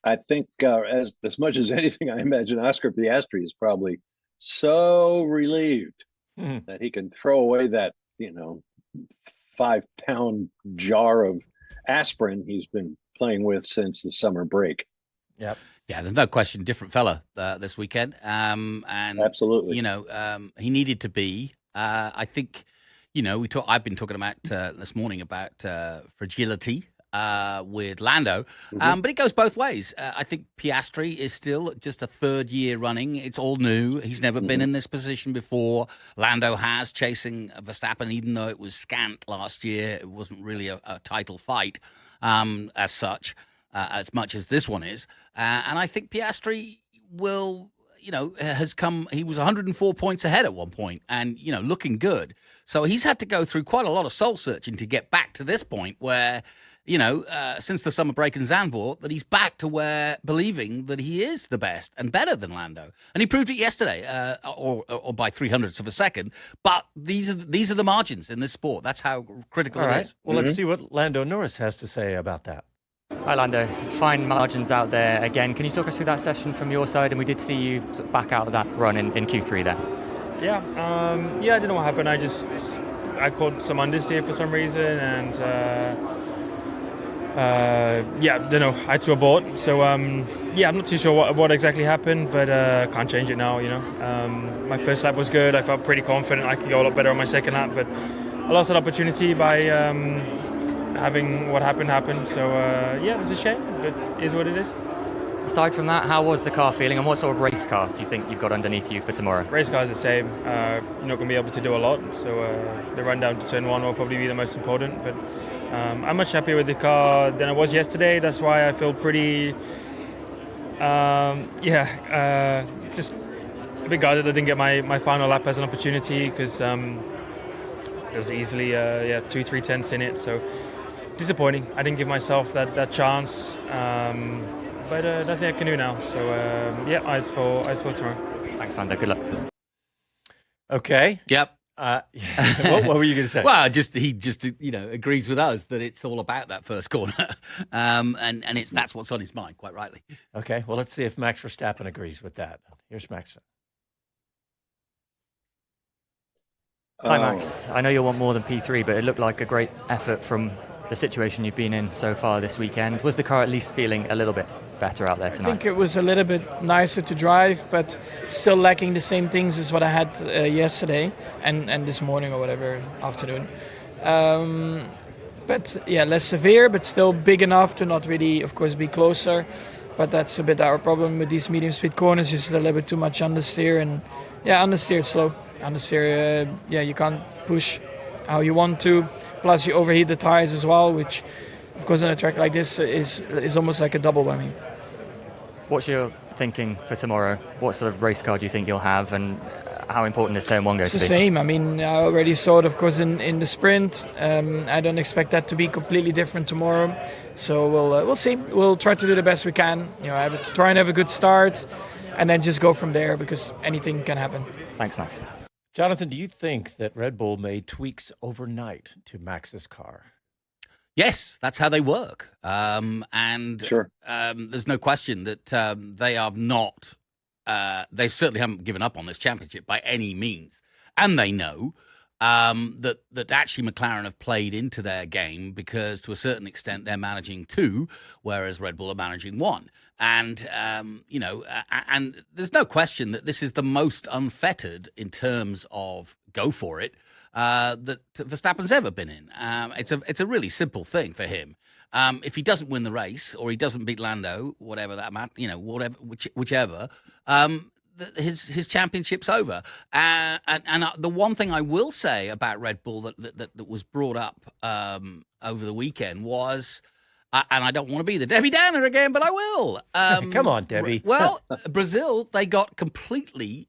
S3: I think as much as anything, I imagine Oscar Piastri is probably so relieved that he can throw away that, you know, 5-pound jar of aspirin he's been playing with since the summer break.
S1: Yep.
S2: Yeah, there's no question, different fella this weekend. And
S3: absolutely,
S2: you know, he needed to be. I think, you know, I've been talking about this morning about fragility with Lando, but it goes both ways. I think Piastri is still just a third year running. It's all new. He's never been in this position before. Lando has, chasing Verstappen, even though it was scant last year. It wasn't really a title fight as such. As much as this one is. And I think Piastri will, you know, has come, he was 104 points ahead at one point and, you know, looking good. So he's had to go through quite a lot of soul searching to get back to this point where, you know, since the summer break in Zandvoort, that he's back to where believing that he is the best and better than Lando. And he proved it yesterday, or by 300ths of a second. But these are the margins in this sport. That's how critical it is.
S1: Well, let's see what Lando Norris has to say about that.
S9: Hi, Lando. Fine margins out there again. Can you talk us through that session from your side? And we did see you sort of back out of that run in Q3 there.
S8: Yeah, I don't know what happened. I caught some unders here for some reason, and don't know. I had to abort. So I'm not too sure what exactly happened, but can't change it now. You know, my first lap was good. I felt pretty confident I could go a lot better on my second lap, but I lost that opportunity by having what happened. So it's a shame, but it is what it is.
S9: Aside from that, how was the car feeling, and what sort of race car do you think you've got underneath you for tomorrow?
S8: Race car is the same. You're not going to be able to do a lot, so the run down to turn one will probably be the most important. But I'm much happier with the car than I was yesterday. That's why I feel pretty, just a bit gutted I didn't get my final lap as an opportunity because there was easily 2-3 tenths in it. So disappointing. I didn't give myself that chance. But nothing I can do now. So eyes for tomorrow.
S9: Thanks, Lando. Good luck.
S2: Okay. Yep.
S1: What were you going to say?
S2: Well, he just agrees with us that it's all about that first corner, and that's what's on his mind, quite rightly.
S1: Okay. Well, let's see if Max Verstappen agrees with that. Here's Max.
S9: Hi, Max. I know you'll want more than P3, but it looked like a great effort from the situation you've been in so far this weekend. Was the car at least feeling a little bit? better out there tonight?
S11: I think it was a little bit nicer to drive, but still lacking the same things as what I had yesterday and this morning or whatever, afternoon. But yeah, less severe, but still big enough to not really, of course, be closer. But that's a bit our problem with these medium speed corners, just a little bit too much understeer. And yeah, understeer is slow. Understeer, you can't push how you want to. Plus you overheat the tires as well, which of course on a track like this is almost like a double whammy.
S9: What's your thinking for tomorrow? What sort of race car do you think you'll have, and how important is turn one going to be?
S11: It's the same. I mean, I already saw it, of course, in the sprint. I don't expect that to be completely different tomorrow. So we'll see. We'll try to do the best we can. Try and have a good start, and then just go from there, because anything can happen.
S9: Thanks, Max.
S1: Jonathan, do you think that Red Bull made tweaks overnight to Max's car?
S2: Yes, that's how they work. Sure. There's no question that they are not, they certainly haven't given up on this championship by any means. And they know that actually McLaren have played into their game, because to a certain extent they're managing 2, whereas Red Bull are managing 1. And, and there's no question that this is the most unfettered in terms of go for it that Verstappen's ever been in. It's a really simple thing for him. If he doesn't win the race, or he doesn't beat Lando, whatever that whichever, his championship's over. And the one thing I will say about Red Bull that was brought up over the weekend was, and I don't want to be the Debbie Downer again, but I will.
S1: Come on, Debbie.
S2: Well, Brazil, they got completely,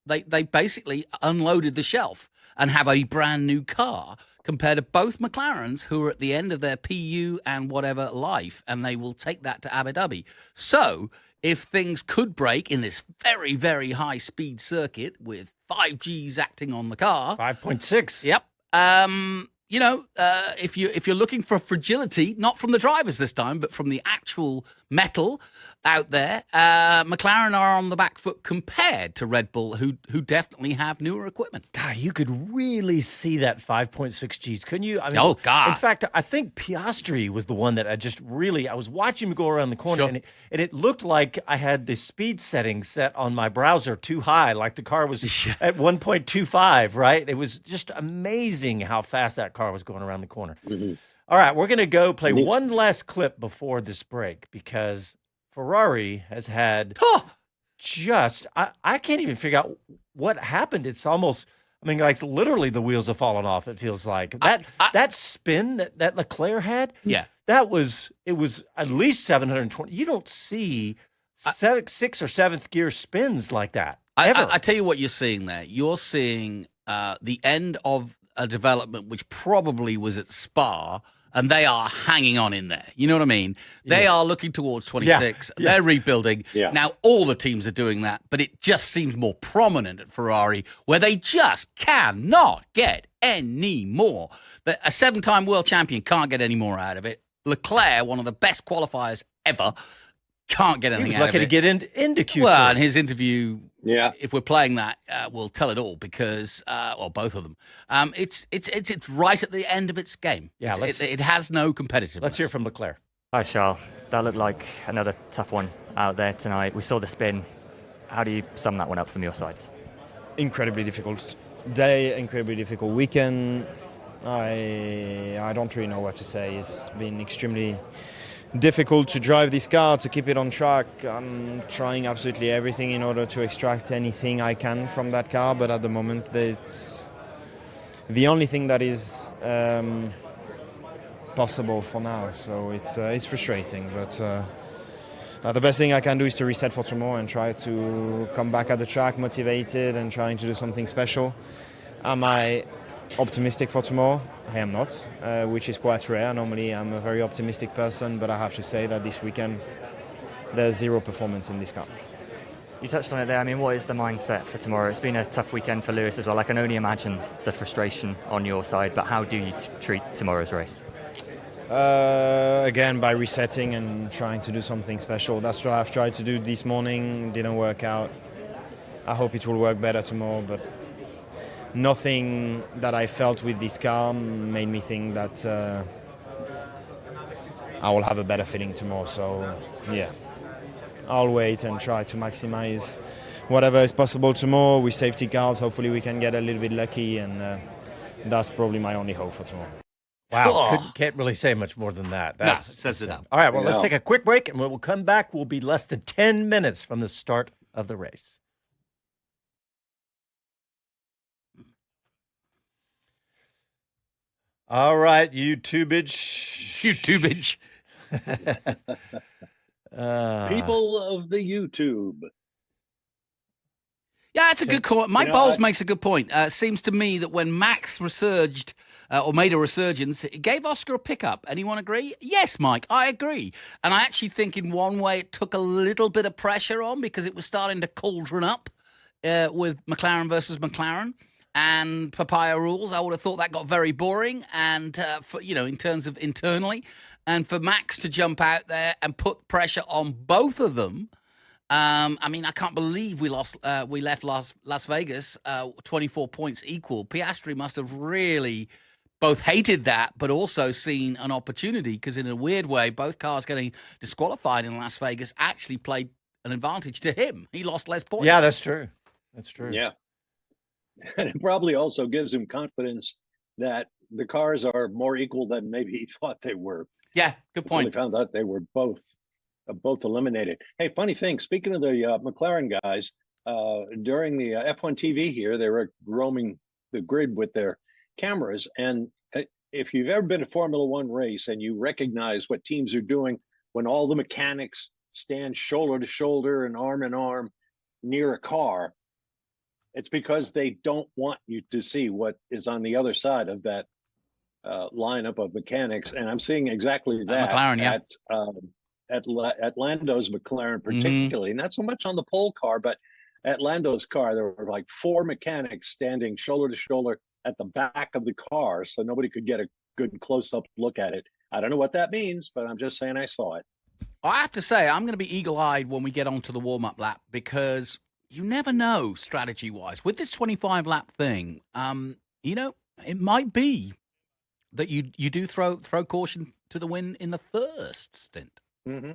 S2: they basically unloaded the shelf and have a brand new car compared to both McLarens, who are at the end of their PU and whatever life, and they will take that to Abu Dhabi. So if things could break in this very, very high speed circuit with 5Gs acting on the car.
S1: 5.6.
S2: Yep. If you're looking for fragility, not from the drivers this time, but from the actual metal out there, McLaren are on the back foot compared to Red Bull, who definitely have newer equipment.
S1: God, you could really see that 5.6 Gs, couldn't you? I mean,
S2: oh, God.
S1: In fact, I think Piastri was the one that I was watching him go around the corner, sure. and it looked like I had the speed setting set on my browser too high, like the car was at 1.25, right? It was just amazing how fast that car was going around the corner.
S3: Mm-hmm.
S1: All right, we're going to go play one last clip before this break, because Ferrari has had I can't even figure out what happened. It's almost, like literally the wheels have fallen off, it feels like. That spin that Leclerc had, it was at least 720. You don't see 6th or 7th gear spins like that, ever.
S2: I tell you what you're seeing there. You're seeing the end of a development which probably was at Spa, and they are hanging on in there. You know what I mean? They are looking towards 26. Yeah. They're rebuilding. Yeah. Now, all the teams are doing that, but it just seems more prominent at Ferrari, where they just cannot get any more. A 7-time world champion can't get any more out of it. Leclerc, one of the best qualifiers ever, can't get anything out of it.
S1: He was lucky to get into Q2.
S2: Well, in his interview, if we're playing that, we'll tell it all, because, or both of them. It's right at the end of its game. Yeah, it has no competitiveness.
S1: Let's hear from Leclerc.
S9: Hi, Charles. That looked like another tough one out there tonight. We saw the spin. How do you sum that one up from your side?
S12: Incredibly difficult day, incredibly difficult weekend. I don't really know what to say. It's been extremely difficult to drive this car, to keep it on track. I'm trying absolutely everything in order to extract anything I can from that car, but at the moment it's the only thing that is possible for now. So it's frustrating, but the best thing I can do is to reset for tomorrow and try to come back at the track motivated and trying to do something special. Am I optimistic for tomorrow? I am not, which is quite rare. Normally I'm a very optimistic person, but I have to say that this weekend there's zero performance in this car.
S9: You touched on it there. What is the mindset for tomorrow? It's been a tough weekend for Lewis as well. I can only imagine the frustration on your side, but how do you treat tomorrow's race?
S12: Again, by resetting and trying to do something special. That's what I've tried to do this morning. Didn't work out. I hope it will work better tomorrow, but nothing that I felt with this car made me think that I will have a better feeling tomorrow. So, yeah. I'll wait and try to maximize whatever is possible tomorrow with safety cars. Hopefully we can get a little bit lucky, and that's probably my only hope for tomorrow.
S1: Wow, can't really say much more than that. That's
S2: says it up.
S1: All right, well, let's take a quick break, and when we'll come back, we'll be less than 10 minutes from the start of the race. All right, YouTubeage.
S3: People of the YouTube.
S2: Yeah, that's a good call. Mike Bowles makes a good point. Seems to me that when Max resurged or made a resurgence, it gave Oscar a pickup. Anyone agree? Yes, Mike, I agree. And I actually think in one way it took a little bit of pressure on because it was starting to cauldron up with McLaren versus McLaren and papaya rules. I would have thought that got very boring. And, in terms of internally, and for Max to jump out there and put pressure on both of them. I can't believe we left Las Vegas 24 points equal. Piastri must have really both hated that, but also seen an opportunity because in a weird way, both cars getting disqualified in Las Vegas actually played an advantage to him. He lost less points.
S1: Yeah, that's true. That's true.
S3: Yeah. And it probably also gives him confidence that the cars are more equal than maybe he thought they were.
S2: Yeah, good point.
S3: He found out they were both eliminated. Hey, funny thing, speaking of the McLaren guys, during the F1 TV here, they were roaming the grid with their cameras. And if you've ever been to Formula One race and you recognize what teams are doing when all the mechanics stand shoulder to shoulder and arm in arm near a car, it's because they don't want you to see what is on the other side of that lineup of mechanics. And I'm seeing exactly that
S2: McLaren, yeah.
S3: at Lando's McLaren particularly, not so much on the pole car, but at Lando's car, there were like 4 mechanics standing shoulder to shoulder at the back of the car, so nobody could get a good close-up look at it. I don't know what that means, but I'm just saying I saw it.
S2: I have to say, I'm going to be eagle-eyed when we get onto the warm-up lap because you never know strategy-wise. With this 25-lap thing, it might be that you do throw caution to the wind in the first stint.
S3: Mm-hmm.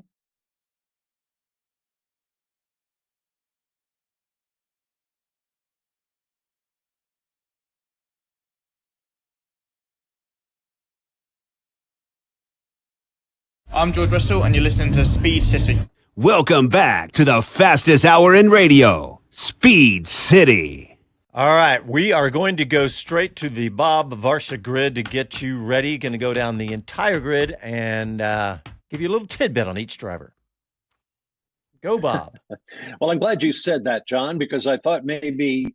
S13: I'm George Russell, and you're listening to Speed City.
S6: Welcome back to the fastest hour in radio, Speed City.
S1: All right, we are going to go straight to the Bob Varsha grid to get you ready. Going to go down the entire grid and give you a little tidbit on each driver. Go, Bob.
S3: Well, I'm glad you said that, John, because I thought maybe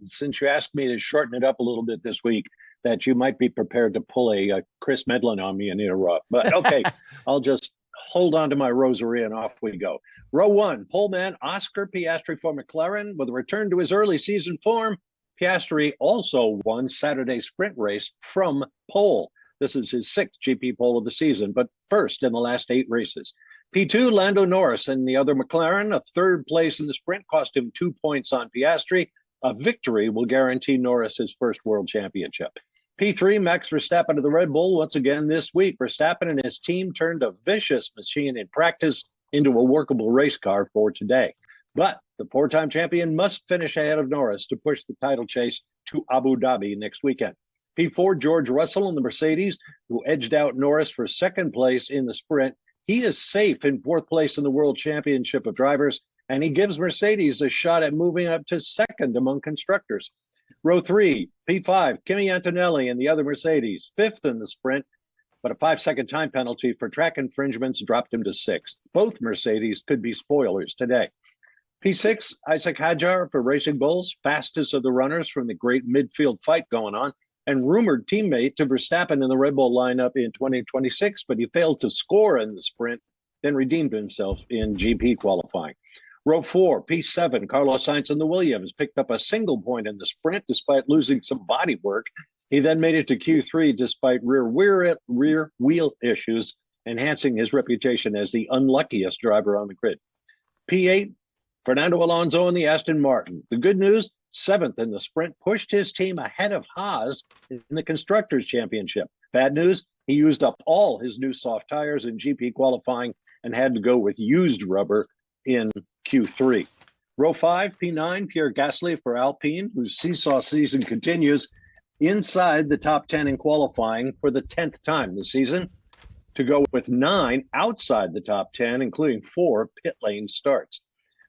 S3: since you asked me to shorten it up a little bit this week, that you might be prepared to pull a Chris Medland on me and interrupt. But okay, I'll just hold on to my rosary and off we go. Row 1, poleman Oscar Piastri for McLaren. With a return to his early season form, Piastri also won Saturday's sprint race from pole. This is his 6th GP pole of the season, but first in the last 8 races. P2, Lando Norris and the other McLaren. A 3rd place in the sprint cost him 2 points on Piastri. A victory will guarantee Norris his first world championship. P3, Max Verstappen of the Red Bull. Once again this week, Verstappen and his team turned a vicious machine in practice into a workable race car for today. But the 4-time champion must finish ahead of Norris to push the title chase to Abu Dhabi next weekend. P4, George Russell and the Mercedes, who edged out Norris for 2nd place in the sprint. He is safe in 4th place in the World Championship of Drivers, and he gives Mercedes a shot at moving up to 2nd among constructors. Row 3, P5, Kimi Antonelli and the other Mercedes, 5th in the sprint, but a 5-second time penalty for track infringements dropped him to 6th. Both Mercedes could be spoilers today. P6, Isaac Hadjar for Racing Bulls, fastest of the runners from the great midfield fight going on, and rumored teammate to Verstappen in the Red Bull lineup in 2026, but he failed to score in the sprint, then redeemed himself in GP qualifying. Row 4, P7, Carlos Sainz and the Williams picked up a single point in the sprint despite losing some body work. He then made it to Q3 despite rear wheel issues, enhancing his reputation as the unluckiest driver on the grid. P8, Fernando Alonso and the Aston Martin. The good news, 7th in the sprint, pushed his team ahead of Haas in the Constructors' Championship. Bad news, he used up all his new soft tires in GP qualifying and had to go with used rubber in Q3. Row 5, P9, Pierre Gasly for Alpine, whose seesaw season continues inside the top 10 in qualifying for the 10th time this season, to go with 9 outside the top 10, including 4 pit lane starts.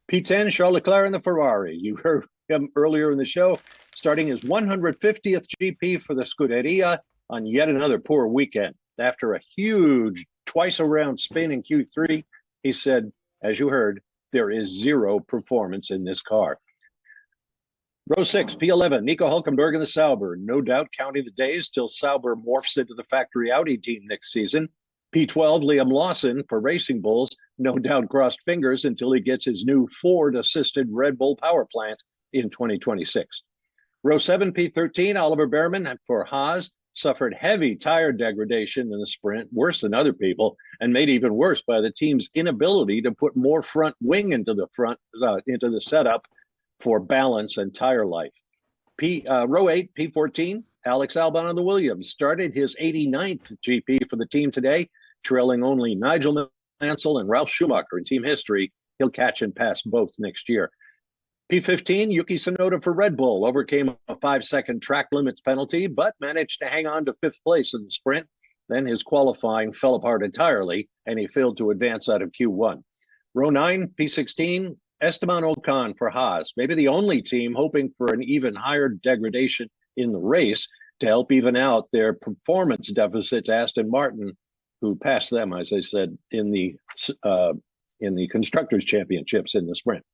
S3: P10, Charles Leclerc in the Ferrari. You heard him earlier in the show, starting his 150th GP for the Scuderia on yet another poor weekend. After a huge twice-around spin in Q3, he said, as you heard, there is zero performance in this car. Row 6, P11, Nico Hülkenberg in the Sauber. No doubt counting the days till Sauber morphs into the factory Audi team next season. P12, Liam Lawson for Racing Bulls. No doubt crossed fingers until he gets his new Ford-assisted Red Bull power plant in 2026. Row 7, P13, Oliver Behrman for Haas. Suffered heavy tire degradation in the sprint, worse than other people, and made even worse by the team's inability to put more front wing into the setup for balance and tire life. Row 8, P14, Alex Albon of the Williams started his 89th GP for the team today, trailing only Nigel Mansell and Ralf Schumacher in team history. He'll catch and pass both next year. P15, Yuki Tsunoda for Red Bull overcame a 5-second track limits penalty, but managed to hang on to 5th place in the sprint. Then his qualifying fell apart entirely, and he failed to advance out of Q1. Row 9, P16, Esteban Ocon for Haas, maybe the only team hoping for an even higher degradation in the race to help even out their performance deficit to Aston Martin, who passed them, as I said, in the Constructors' Championships in the sprint.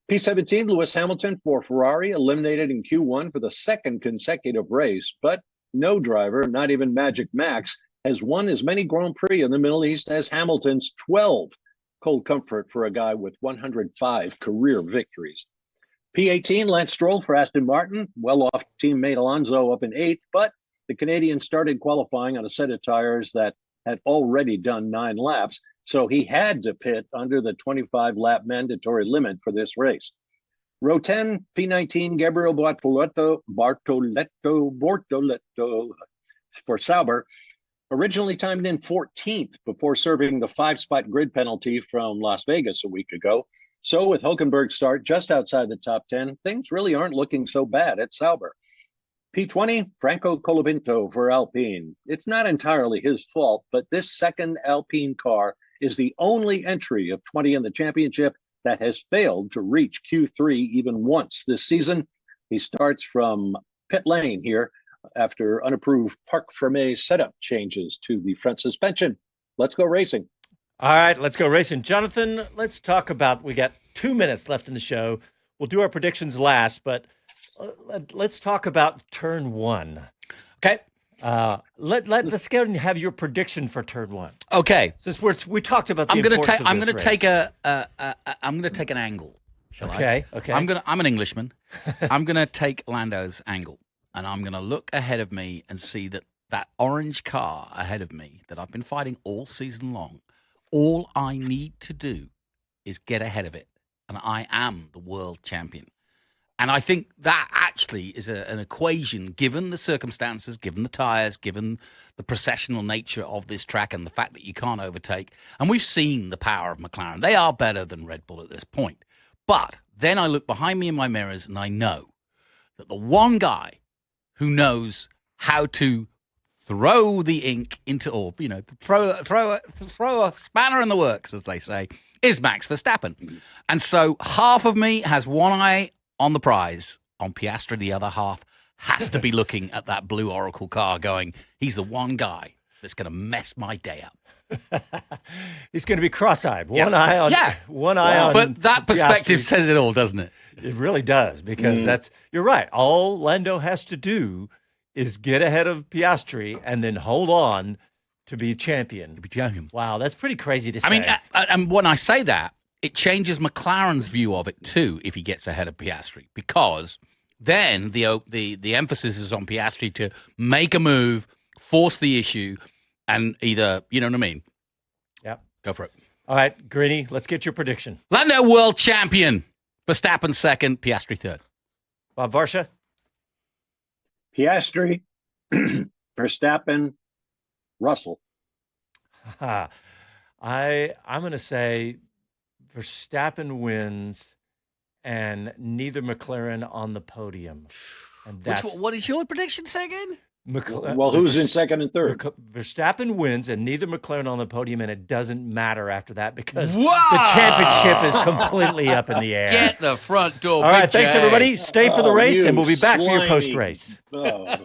S3: P17, Lewis Hamilton for Ferrari, eliminated in Q1 for the second consecutive race, but no driver, not even Magic Max, has won as many Grand Prix in the Middle East as Hamilton's 12. Cold comfort for a guy with 105 career victories. P18, Lance Stroll for Aston Martin, well-off teammate Alonso up in 8th, but the Canadian started qualifying on a set of tires that had already done 9 laps, so he had to pit under the 25-lap mandatory limit for this race. Row 10, P19, Gabriel Bortoleto for Sauber, originally timed in 14th before serving the 5-spot grid penalty from Las Vegas a week ago. So with Hülkenberg's start just outside the top 10, things really aren't looking so bad at Sauber. P20, Franco Colapinto for Alpine. It's not entirely his fault, but this second Alpine car is the only entry of 20 in the championship that has failed to reach Q3 even once this season. He starts from pit lane here after unapproved Parc Fermé setup changes to the front suspension. Let's go racing.
S1: All right, let's go racing. Jonathan, let's talk about, we got 2 minutes left in the show. We'll do our predictions last, but let's talk about turn 1.
S2: Okay.
S1: Let's go and have your prediction for turn 1.
S2: Okay.
S1: Since we talked about the
S2: I'm going to take an angle. Shall I?
S1: Okay.
S2: I'm an Englishman. I'm going to take Lando's angle, and I'm going to look ahead of me and see that orange car ahead of me that I've been fighting all season long. All I need to do is get ahead of it, and I am the world champion. And I think that actually is an equation, given the circumstances, given the tyres, given the processional nature of this track and the fact that you can't overtake. And we've seen the power of McLaren. They are better than Red Bull at this point. But then I look behind me in my mirrors and I know that the one guy who knows how to throw the ink into, or, throw a spanner in the works, as they say, is Max Verstappen. And so half of me has one eye on the prize. On Piastri, the other half has to be looking at that blue Oracle car going, he's the one guy that's going to mess my day up.
S1: He's going to be cross-eyed. One eye on.
S2: But that perspective says it all, doesn't it?
S1: It really does, because you're right. All Lando has to do is get ahead of Piastri and then hold on to be champion. Wow, that's pretty crazy to say.
S2: I mean, and when I say that, it changes McLaren's view of it too if he gets ahead of Piastri, because then the emphasis is on Piastri to make a move, force the issue, and either, you know what I mean?
S1: Yep.
S2: Go for it.
S1: All right, Greeny, let's get your prediction.
S2: Lando world champion. Verstappen second, Piastri third.
S1: Bob Varsha?
S3: Piastri, Verstappen, Russell.
S1: I'm going to say Verstappen wins and neither McLaren on the podium. And that's
S2: what is your prediction, say again?
S3: Well, who's in second and third?
S1: Verstappen wins and neither McLaren on the podium, and it doesn't matter after that because the championship is completely up in the air.
S2: Get the front door.
S1: All right, thanks everybody. Stay for the race, and we'll be back for your post-race.
S3: Oh.